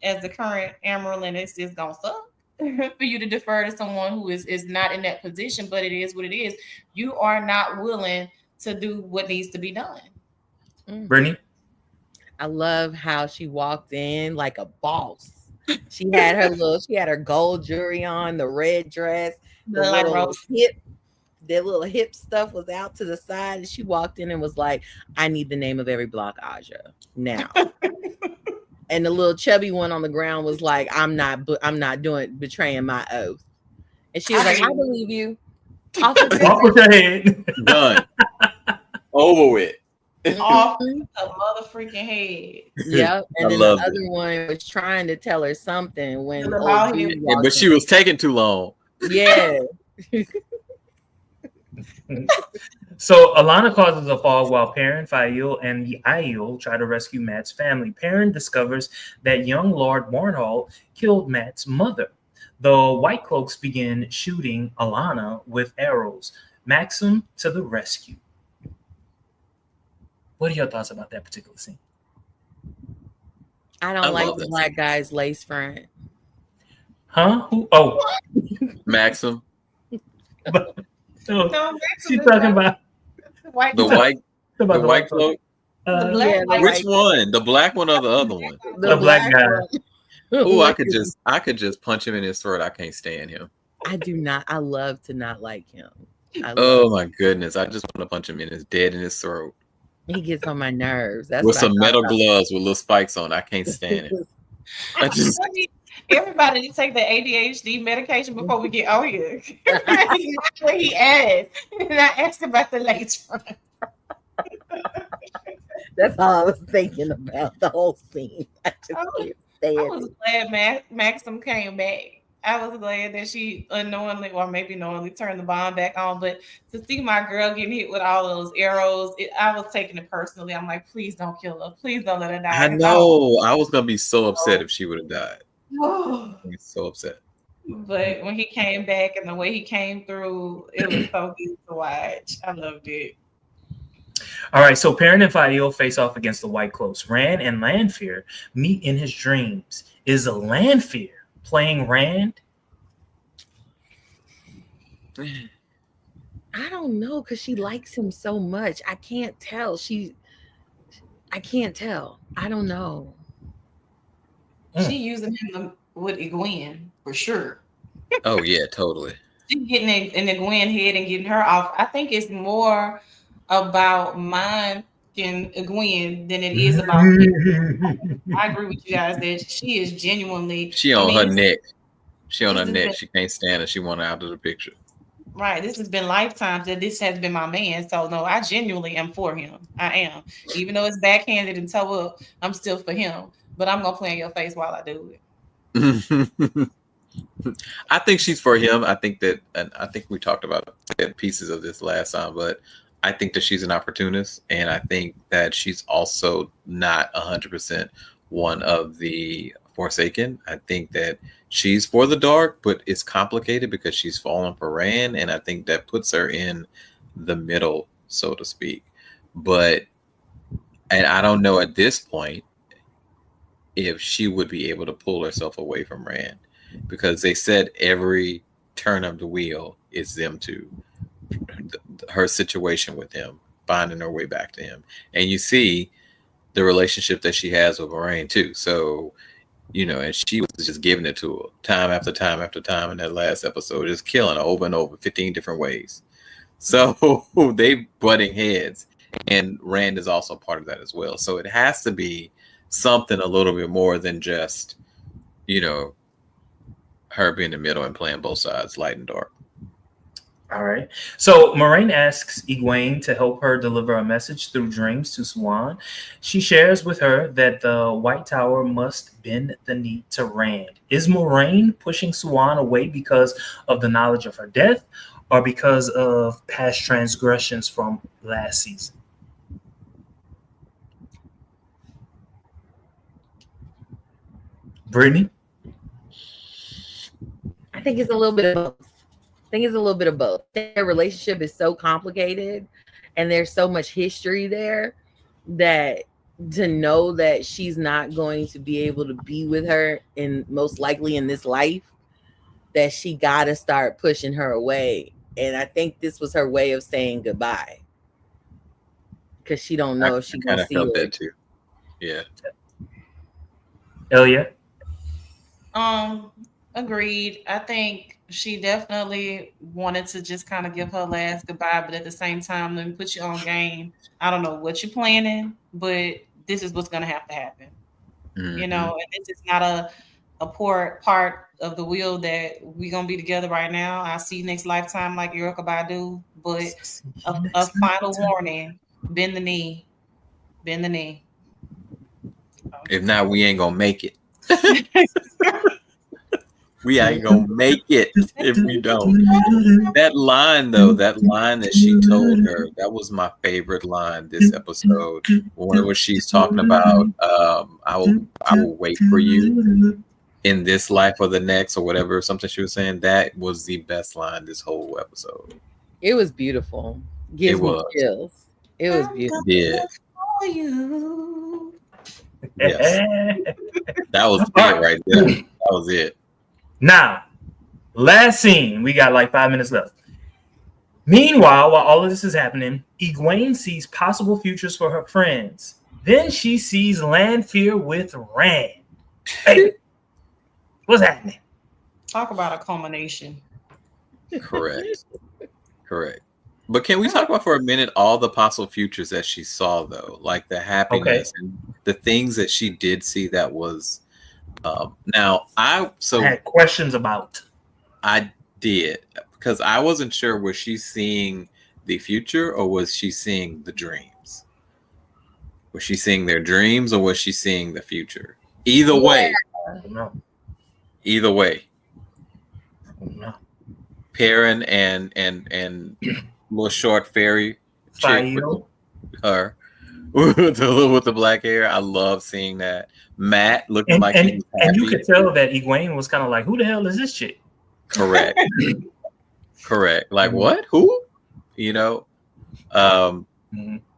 as the current Amaryllin is gonna suck for you to defer to someone who is not in that position, but it is what it is. You are not willing to do what needs to be done. Brittany? I love how she walked in like a boss. She had her gold jewelry on, the red dress, the little hip stuff was out to the side, and she walked in and was like, I need the name of every block Aja now. And the little chubby one on the ground was like, I'm not betraying my oath. And she was like, I believe you. Off with your head. Done. Over with. Off the motherfucking head. Yep. And then the other one was trying to tell her something when but she was taking too long. Yeah. So Alana causes a fog while Perrin, Fael, and the Aiel try to rescue Matt's family. Perrin discovers that young Lord Warnhall killed Matt's mother. The White Cloaks begin shooting Alana with arrows. Maxim to the rescue. What are your thoughts about that particular scene? I don't like the black guy's lace front. Huh? Who? Oh, Maxim. She's talking about the white cloak. Which one? The black one or the other one? The black guy. Oh, I could just punch him in his throat. I can't stand him. I love to not like him. Oh my goodness. I just want to punch him in his throat. He gets on my nerves. That's with some metal gloves with little spikes on. I can't stand it. Everybody needs to take the ADHD medication before we get on here. That's what he asked. And I asked about the lace front. That's all I was thinking about the whole scene. I was glad Maxim came back. I was glad that she unknowingly, or maybe knowingly, turned the bomb back on. But to see my girl getting hit with all those arrows, I was taking it personally. I'm like, please don't kill her. Please don't let her die. I know. I was going to be so upset if she would have died. I'm so upset. But when he came back and the way he came through, it was so good to watch. I loved it. All right, so Perrin and Fael face off against the White Cloaks. Rand and Lanfear meet in his dreams. Is Lanfear playing Rand? I don't know, because she likes him so much. I can't tell. I can't tell. I don't know. She using him with Egwene for sure. Oh yeah, totally. She's getting in the Gwen head and getting her off. I think it's more about mine and Egwene than it is about I agree with you guys that she is genuinely her neck. She on her neck. She can't stand it. She want her out of the picture. Right. This has been lifetimes that this has been my man. So no, I genuinely am for him. I am. Even though it's backhanded and toe up, I'm still for him. But I'm gonna play in your face while I do it. I think she's for him. I think that, and I think we talked about pieces of this last time, but I think that she's an opportunist, and I think that she's also not 100% one of the Forsaken. I think that she's for the dark, but it's complicated because she's fallen for Rand, and I think that puts her in the middle, so to speak. And I don't know at this point if she would be able to pull herself away from Rand, because they said every turn of the wheel is them two. Her situation with him, finding her way back to him. And you see the relationship that she has with Moraine too. So, and she was just giving it to her time after time after time in that last episode, just killing her over and over 15 different ways. So they butting heads, and Rand is also part of that as well. So it has to be something a little bit more than just, her being in the middle and playing both sides, light and dark. All right. So Moraine asks Egwene to help her deliver a message through dreams to Siuan. She shares with her that the White Tower must bend the knee to Rand. Is Moraine pushing Siuan away because of the knowledge of her death, or because of past transgressions from last season? Brittany? I think it's a little bit of both. Their relationship is so complicated and there's so much history there that to know that she's not going to be able to be with her in most likely in this life, that she got to start pushing her away. And I think this was her way of saying goodbye, because she don't know if she kind gonna of see felt her. that too. Yeah. Hell yeah. Agreed. I think she definitely wanted to just kind of give her last goodbye, but at the same time, let me put you on game. I don't know what you're planning, but this is what's gonna have to happen. Mm-hmm. You know, and this is not a poor part of the wheel that we're gonna be together right now. I'll see you next lifetime, like Erica Badu, but a final warning: bend the knee, bend the knee. If not, we ain't gonna make it. We ain't gonna make it if we don't. That line, though, that line that she told her, that was my favorite line this episode. Where she's talking about, I will wait for you in this life or the next or whatever, something she was saying. That was the best line this whole episode. It was beautiful. Gives me chills. It was beautiful. Yeah. For you. Yes. That was it right there. That was it. Now, last scene. We got like 5 minutes left. Meanwhile, while all of this is happening, Egwene sees possible futures for her friends. Then she sees land fear with Rand. Hey, what's happening? Talk about a culmination. Correct. Correct. But can we talk about for a minute all the possible futures that she saw, though? Like the happiness and the things that she did see that was... now, I had questions about. I did, because I wasn't sure, was she seeing the future or was she seeing the dreams? Was she seeing their dreams or was she seeing the future? Either way. No. Either way. No. Perrin and little short fairy chick with her with the black hair. I love seeing that. Matt looking like he was happy. And you could tell that Egwene was kind of like, who the hell is this chick? Correct. Correct. Like, what? Who? You know?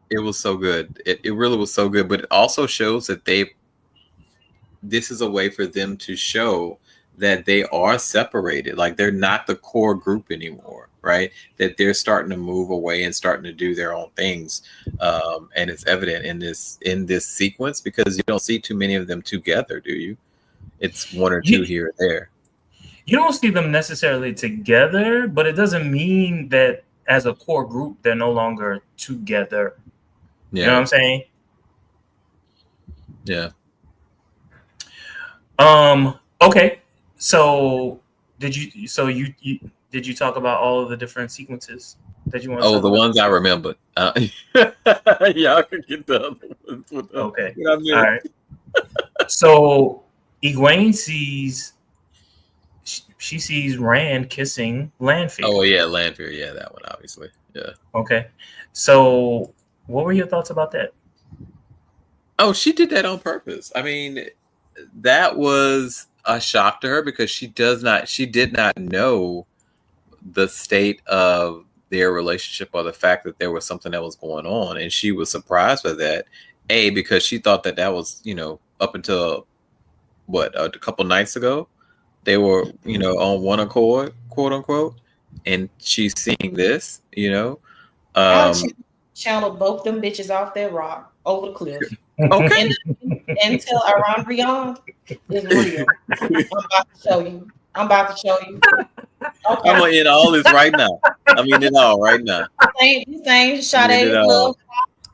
It was so good. It really was so good. But it also shows that this is a way for them to show that they are separated. Like, they're not the core group anymore, right? That they're starting to move away and starting to do their own things. And it's evident in this sequence, because you don't see too many of them together, do you? It's one or two here or there. You don't see them necessarily together, but it doesn't mean that as a core group, they're no longer together. Yeah. You know what I'm saying? Yeah. Okay. So did you talk about all of the different sequences that you want to talk the about? ones I remembered. Y'all can get the other ones. Okay. All right. So Egwene sees she sees Rand kissing Lanfear. Oh yeah, Lanfear. Yeah, that one obviously. Yeah. Okay. So what were your thoughts about that? Oh, she did that on purpose. I mean, that was a shock to her, because she did not know the state of their relationship or the fact that there was something that was going on, and she was surprised by that. Because she thought that was, up until a couple nights ago, they were, on one accord, quote unquote, and she's seeing this, I channeled both them bitches off that rock over the cliff. Okay. Until Iran Riyadh is real. I'm about to show you. Okay. I'm in all this right now. I mean it all right now. This ain't Sade Love.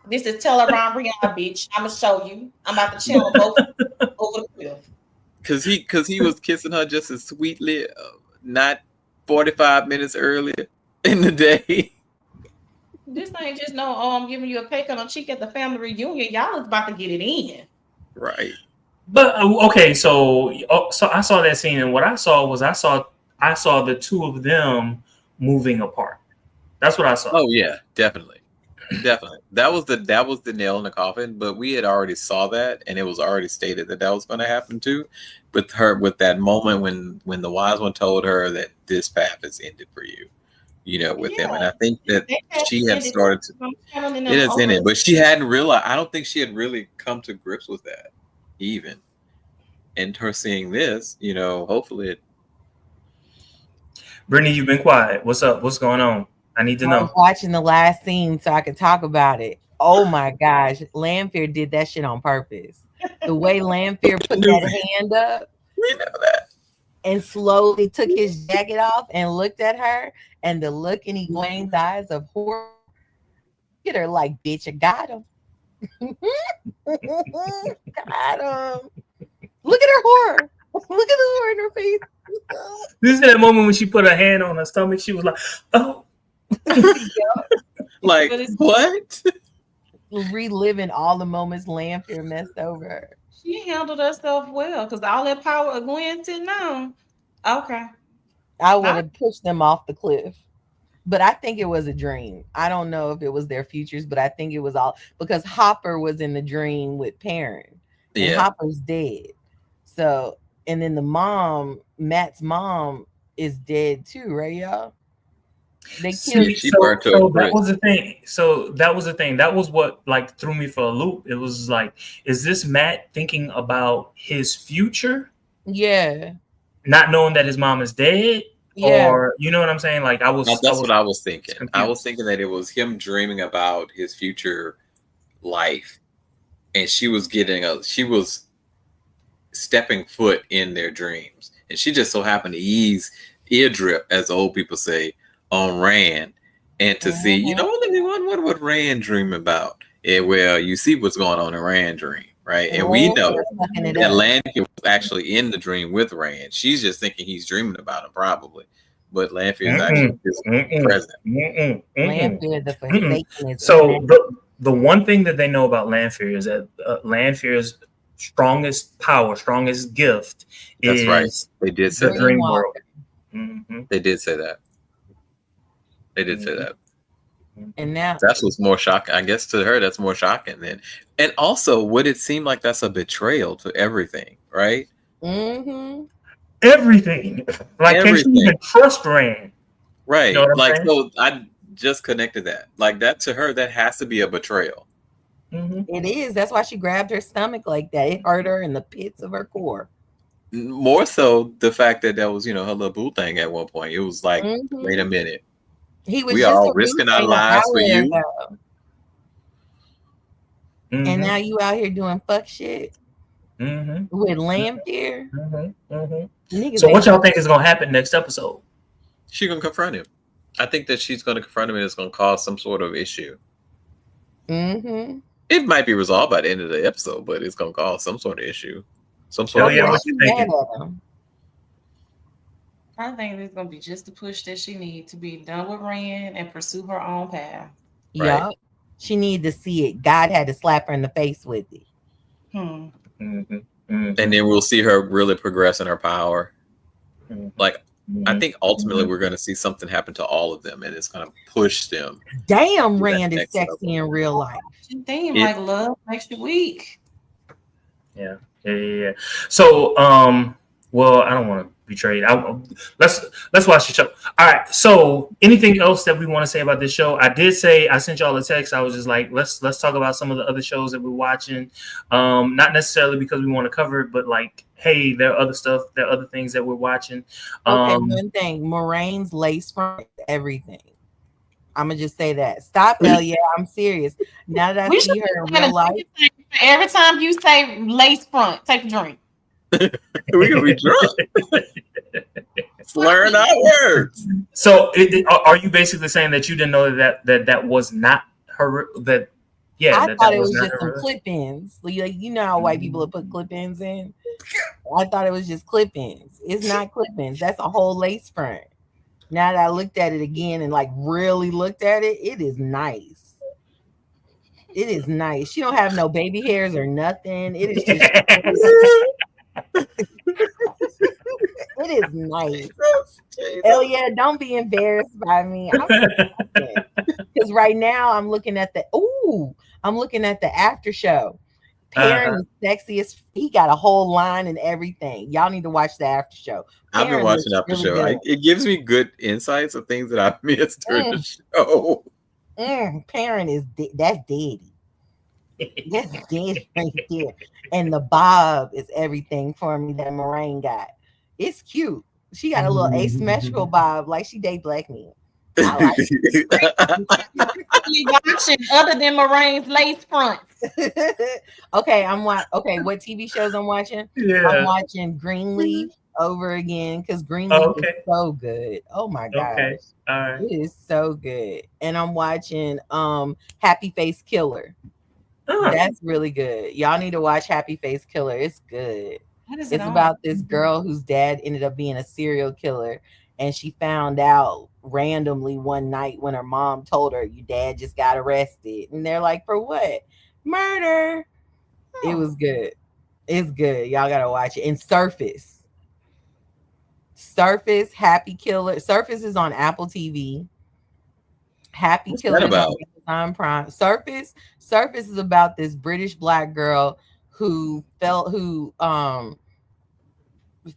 This is Tell Iran Riyadh, bitch. I'm gonna show you. I'm about to channel both over the cliff. Because he was kissing her just as sweetly, not 45 minutes earlier in the day. This ain't just I'm giving you a peck on the cheek at the family reunion. Y'all is about to get it in. Right. But okay, so I saw that scene, and what I saw was I saw the two of them moving apart. That's what I saw. Oh yeah, definitely. That was the nail in the coffin, but we had already saw that, and it was already stated that was going to happen too. With that moment when the wise one told her that this path is ended for you, with him. And I think that she had it started to, it is in it, but she hadn't realized, I don't think she had really come to grips with that even. And her seeing this, hopefully it. Brittany, you've been quiet. What's up? What's going on? I need to I was know. watching the last scene so I could talk about it. Oh my gosh, Lanfear did that shit on purpose. The way Lanfear put that hand up, We know that. and slowly took his jacket off and looked at her, and the look in Egwene's eyes of horror. Look at her like, bitch, I got him. Got him. Look at her horror. Look at the horror in her face. This is that moment when she put her hand on her stomach. She was like, oh. Like, what? Reliving all the moments Lanfear messed over her. She handled herself well because all that power of Gwen sitting on. Okay. I would have pushed them off the cliff. But I think it was a dream. I don't know if it was their futures, but I think it was all because Hopper was in the dream with Perrin. And Hopper's dead. So, and then the mom, Matt's mom, is dead too, right, y'all? They killed. So that was the thing. That was what like threw me for a loop. It was like, is this Matt thinking about his future? Yeah. Not knowing that his mom is dead? Yeah. Or you know what I'm saying? Like that's what I was thinking. Confused. I was thinking that it was him dreaming about his future life. And she was stepping foot in their dreams. And she just so happened to eardrip, as the old people say, on Rand, and to see, let me wonder what Rand dream about. And well, you see what's going on in Rand dream, right? And we know that Lanfear was actually in the dream with Rand. She's just thinking he's dreaming about him, probably. But Lanfear is actually present. Lanfear, the Forsaken. So the one thing that they know about Lanfear is that Lanfear's strongest power, strongest gift is right. They did say the dream world. They did say that. They did say that. And now that's what's more shocking. I guess to her, that's more shocking then. And also, would it seem like that's a betrayal to everything, right? Mm-hmm. Everything. Like, can she even trust Rand? Right. You know what I'm saying? So I just connected that. Like that to her, that has to be a betrayal. Mm-hmm. It is. That's why she grabbed her stomach like that. It hurt her in the pits of her core. More so the fact that was, her little boo thing at one point. It was like, wait a minute. We are all risking our lives for you. And now you out here doing fuck shit with Lanfear. So what y'all think is going to happen next episode? She's going to confront him. I think that she's going to confront him and it's going to cause some sort of issue. It might be resolved by the end of the episode, but it's going to cause some sort of issue. Some sort of what you thinking? I think it's going to be just the push that she needs to be done with Rand and pursue her own path. Yeah. Right. She needed to see it. God had to slap her in the face with it. And then we'll see her really progress in her power. Like, I think ultimately we're going to see something happen to all of them, and it's going to push them. Damn, Rand is sexy in real life. Damn, like love makes you weak. Yeah. So, well, I don't want to betray it. Let's watch the show. All right. So, anything else that we want to say about this show? I sent y'all a text. I was just like, let's talk about some of the other shows that we're watching. Not necessarily because we want to cover it, but like, hey, there are other stuff. There are other things that we're watching. Okay, one thing. Moraine's lace front, everything. I'm gonna just say that. Stop, Elia. I'm serious. Now that I see her in real life, every time you say lace front, take a drink. We're gonna be drunk. Slurring our words. So, are you basically saying that you didn't know that was not her? That I thought it was just some clip-ins. Like, you know how white people will put clip-ins in. I thought it was just clip-ins. It's not clip-ins. That's a whole lace front. Now that I looked at it again and like really looked at it, it is nice. It is nice. She don't have no baby hairs or nothing. It is just it is nice. Elia, don't be embarrassed by me. Because right now I'm looking at the after show. Perrin is sexy as he got a whole line and everything. Y'all need to watch the after show. I've been watching after show. It gives me good insights of things that I missed during the show. Perrin is that's daddy. That's daddy right there. And the bob is everything for me that Moraine got. It's cute. She got a little asymmetrical bob like she date black men. I like watching other than Moraine's lace fronts. Okay, what TV shows I'm watching? Yeah. I'm watching Greenleaf over again because Greenleaf is so good. Oh my gosh. Okay. All right. It is so good. And I'm watching Happy Face Killer. That's really good. Y'all need to watch Happy Face Killer. It's good. It's about this girl whose dad ended up being a serial killer, and she found out randomly one night when her mom told her, your dad just got arrested. And they're like, for what? Murder. It was good. It's good. Y'all gotta watch it. And Surface, Happy Killer. Surface is on Apple TV. Happy Killer is on Amazon Prime. Surface is about this British black girl who fell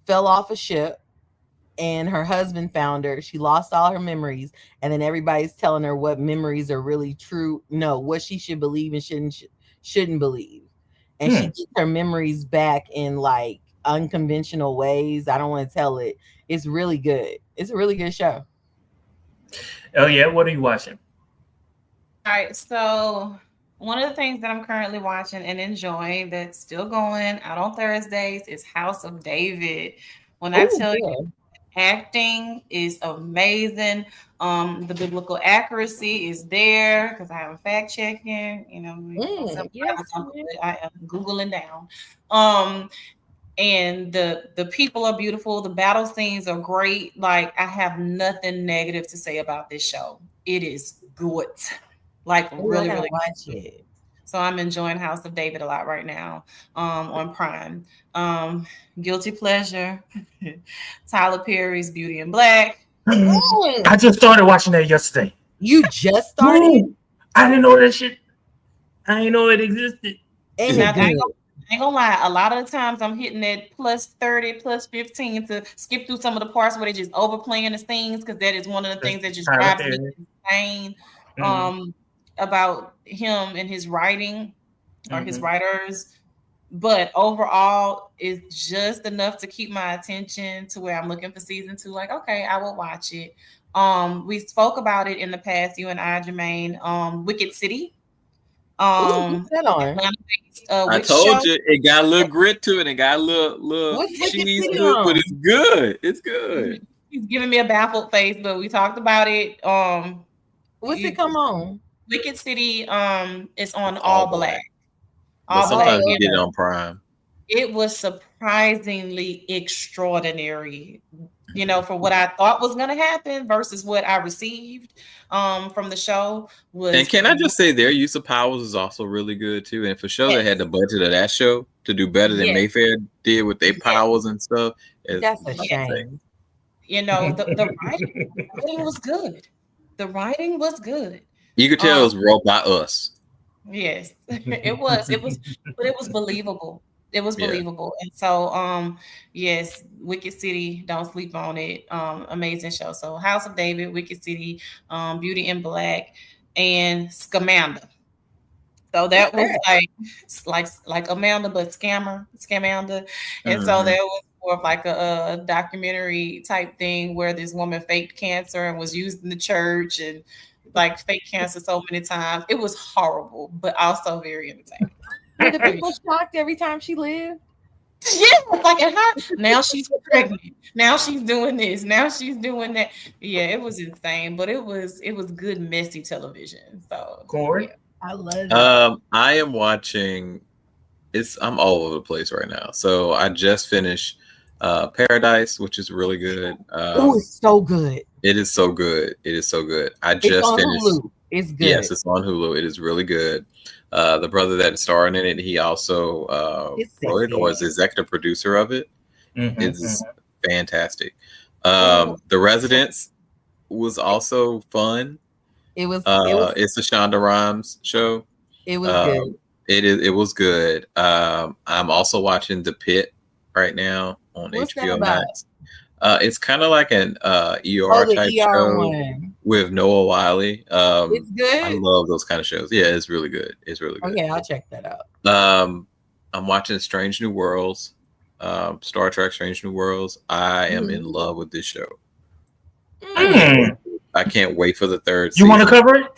off a ship, and her husband found her. She lost all her memories, and then everybody's telling her what memories are really true. No, what she should believe and shouldn't believe. And she gets her memories back in like unconventional ways. I don't want to tell it. It's really good. It's a really good show. Oh yeah, what are you watching? All right, so one of the things that I'm currently watching and enjoying that's still going out on Thursdays is House of David. When I tell you, acting is amazing. The biblical accuracy is there because I have a fact checking. You know, I am Googling down. And the people are beautiful. The battle scenes are great. Like, I have nothing negative to say about this show. It is good. Like, really watch it. So I'm enjoying House of David a lot right now on Prime. Guilty Pleasure, Tyler Perry's Beauty in Black. I just started watching that yesterday. You just started? I didn't know that shit. I didn't know it existed. I ain't gonna lie, a lot of the times I'm hitting that plus 30, plus 15 to skip through some of the parts where they just overplaying the scenes, because that is one of the things that just drives me insane about him and his writing or his writers. But overall, it's just enough to keep my attention to where I'm looking for season 2. Like, okay, I will watch it. We spoke about it in the past, you and I, Jermaine. Wicked City. I told you it got a little grit to it. It got a little cheese to it, but it's good. It's good. He's giving me a baffled face, but we talked about it. What's it come on? Wicked City. It's on All Black. But sometimes you get it on Prime. It was surprisingly extraordinary, you know, for what I thought was going to happen versus what I received from the show. And can I just say their use of powers is also really good too. And for sure, they had the budget of that show to do better than Mayfair did with their powers and stuff. That's a shame. You know, the writing was good. The writing was good. You could tell it was wrote by us. Yes, it was, but it was believable. It was believable. And so, yes, Wicked City, don't sleep on it. Amazing show. So House of David, Wicked City, Beauty in Black, and Scamanda. So that was like Amanda, but Scamanda. And so there was more of like a documentary type thing where this woman faked cancer and was used in the church and like fake cancer so many times. It was horrible, but also very entertaining. Were the people shocked every time she lived? Yeah, like at her. Now she's pregnant. Now she's doing this. Now she's doing that. Yeah, it was insane, but it was good, messy television. So, Corey, I love it. I am watching. I'm all over the place right now. So I just finished Paradise, which is really good. It's so good. It is so good. It is so good. I just finished. Hulu. It's good. Yes, it's on Hulu. It is really good. The brother that is starring in it, he also wrote or is executive producer of it. It's fantastic. The Residence was also fun. It was. It's a Shonda Rhimes show. It was good. It was good. I'm also watching The Pit right now on What's that HBO about? Max. It's kind of like an ER The type ER show one. with Noah Wiley. It's good. I love those kind of shows. Yeah, it's really good. It's really good. Okay, I'll check that out. I'm watching Strange New Worlds, Star Trek Strange New Worlds. I am in love with this show. I can't wait for the third season. You want to cover it?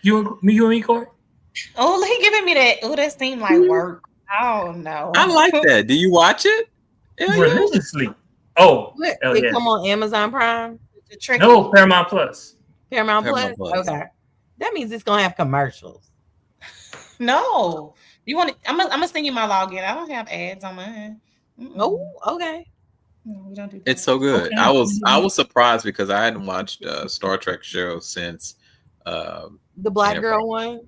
You and me, Corey? Oh, he giving me that. Oh, that seemed like work. Oh no. I like that. Do you watch it? Religiously. Oh, It come on Amazon Prime? No, Paramount Plus. Paramount Plus? Okay. That means it's gonna have commercials. No. You want to? I'm gonna send you my login. I don't have ads on mine. Oh, okay. No, we don't do that. It's so good. Okay. I was surprised because I hadn't watched a Star Trek show since the Black Enterprise. Girl one.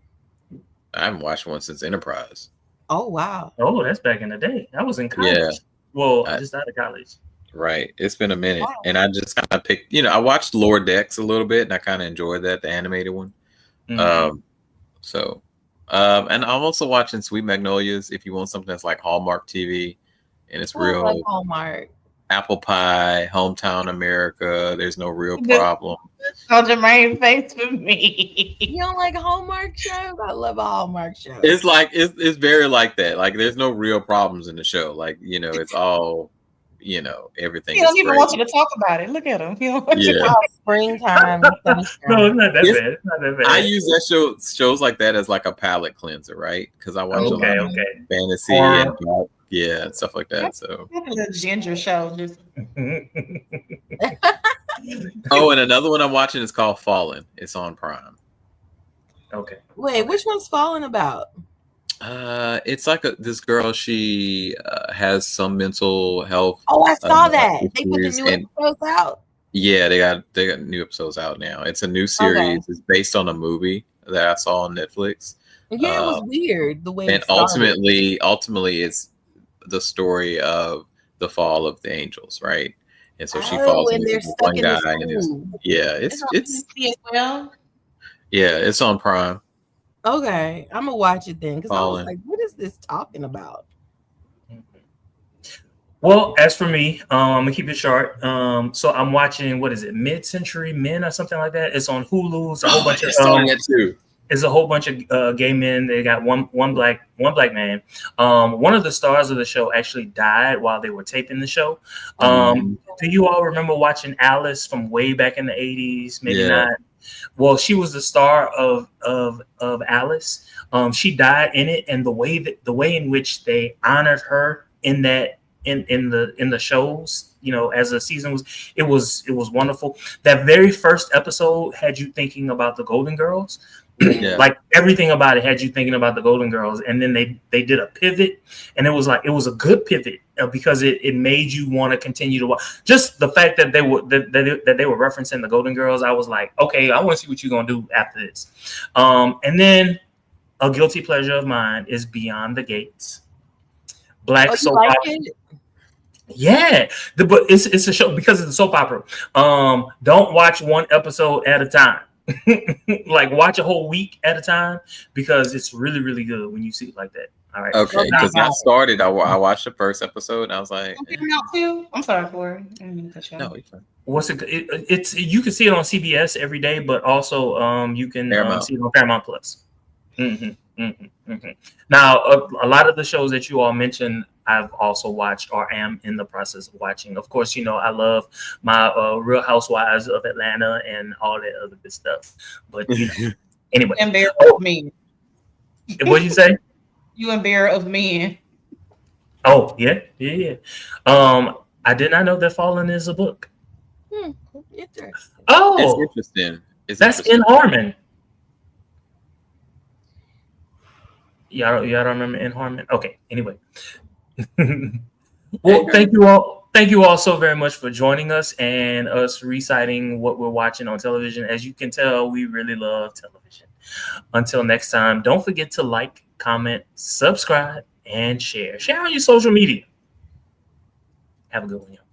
I haven't watched one since Enterprise. Oh wow. Oh, that's back in the day. I was in college. Yeah. Well, just out of college. Right. It's been a minute. And I just kind of picked, I watched Lower Decks a little bit and I kind of enjoyed that, the animated one. And I'm also watching Sweet Magnolias if you want something that's like Hallmark TV and it's real like Hallmark. Apple Pie, Hometown America, There's No Real Problem. Oh, Jermaine face for me. You don't like Hallmark shows? I love a Hallmark show. It's like it's very like that. Like there's no real problems in the show. Like, it's all everything. He don't even want you to talk about it. Look at him. He don't want you to talk. Springtime. No, it's not that bad. It's not that bad. I use that shows like that as like a palate cleanser, right? Because I watch a lot of fantasy and stuff like that. So a ginger show. Just oh, and another one I'm watching is called Fallen. It's on Prime. Okay. Wait, which one's Fallen about? It's like this girl. She has some mental health. Oh, I saw that. They put the new episodes out. Yeah, they got new episodes out now. It's a new series. Okay. It's based on a movie that I saw on Netflix. Yeah, it was weird the way. And ultimately, it's the story of the fall of the angels, right? And so she falls in with one guy, and it's on Prime. Okay, I'm gonna watch it then because I was like, "What is this talking about?" Well, as for me, I'm gonna keep it short. So I'm watching Mid-Century Men or something like that. It's on Hulu. It's a whole bunch of it's a whole bunch of gay men. They got one black man. One of the stars of the show actually died while they were taping the show. Do you all remember watching Alice from way back in the 80s? Maybe not. Well, she was the star of Alice. She died in it, and the way in which they honored her in that in the shows, as the season was wonderful. That very first episode had you thinking about the Golden Girls. Like everything about it had you thinking about the Golden Girls, and then they did a pivot, and it was a good pivot because it made you want to continue to watch. Just the fact that they were referencing the Golden Girls, I was like, okay, I want to see what you're gonna do after this. And then a guilty pleasure of mine is Beyond the Gates. Black soap opera. Yeah, but it's a show because it's a soap opera. Don't watch one episode at a time. Like watch a whole week at a time because it's really, really good when you see it like that. All right. Okay. Because I started, I watched the first episode and I was like, I'm sorry for no, it's fine. What's it's you can see it on CBS every day, but also you can see it on Paramount Plus. Now, a lot of the shows that you all mentioned, I've also watched or am in the process of watching. Of course, I love my Real Housewives of Atlanta and all that other good stuff. But anyway, and Bear of Men. What'd you say? You and Bear of Men. Oh yeah. I did not know that Fallen is a book. Interesting. Oh, it's interesting. That's in Harmon. Y'all don't remember In Harmon? Okay. Anyway. Well, thank you all so very much for joining us and us reciting what we're watching on television. As you can tell, we really love television. Until next time, don't forget to like, comment, subscribe, and share on your social media. Have a good one, y'all.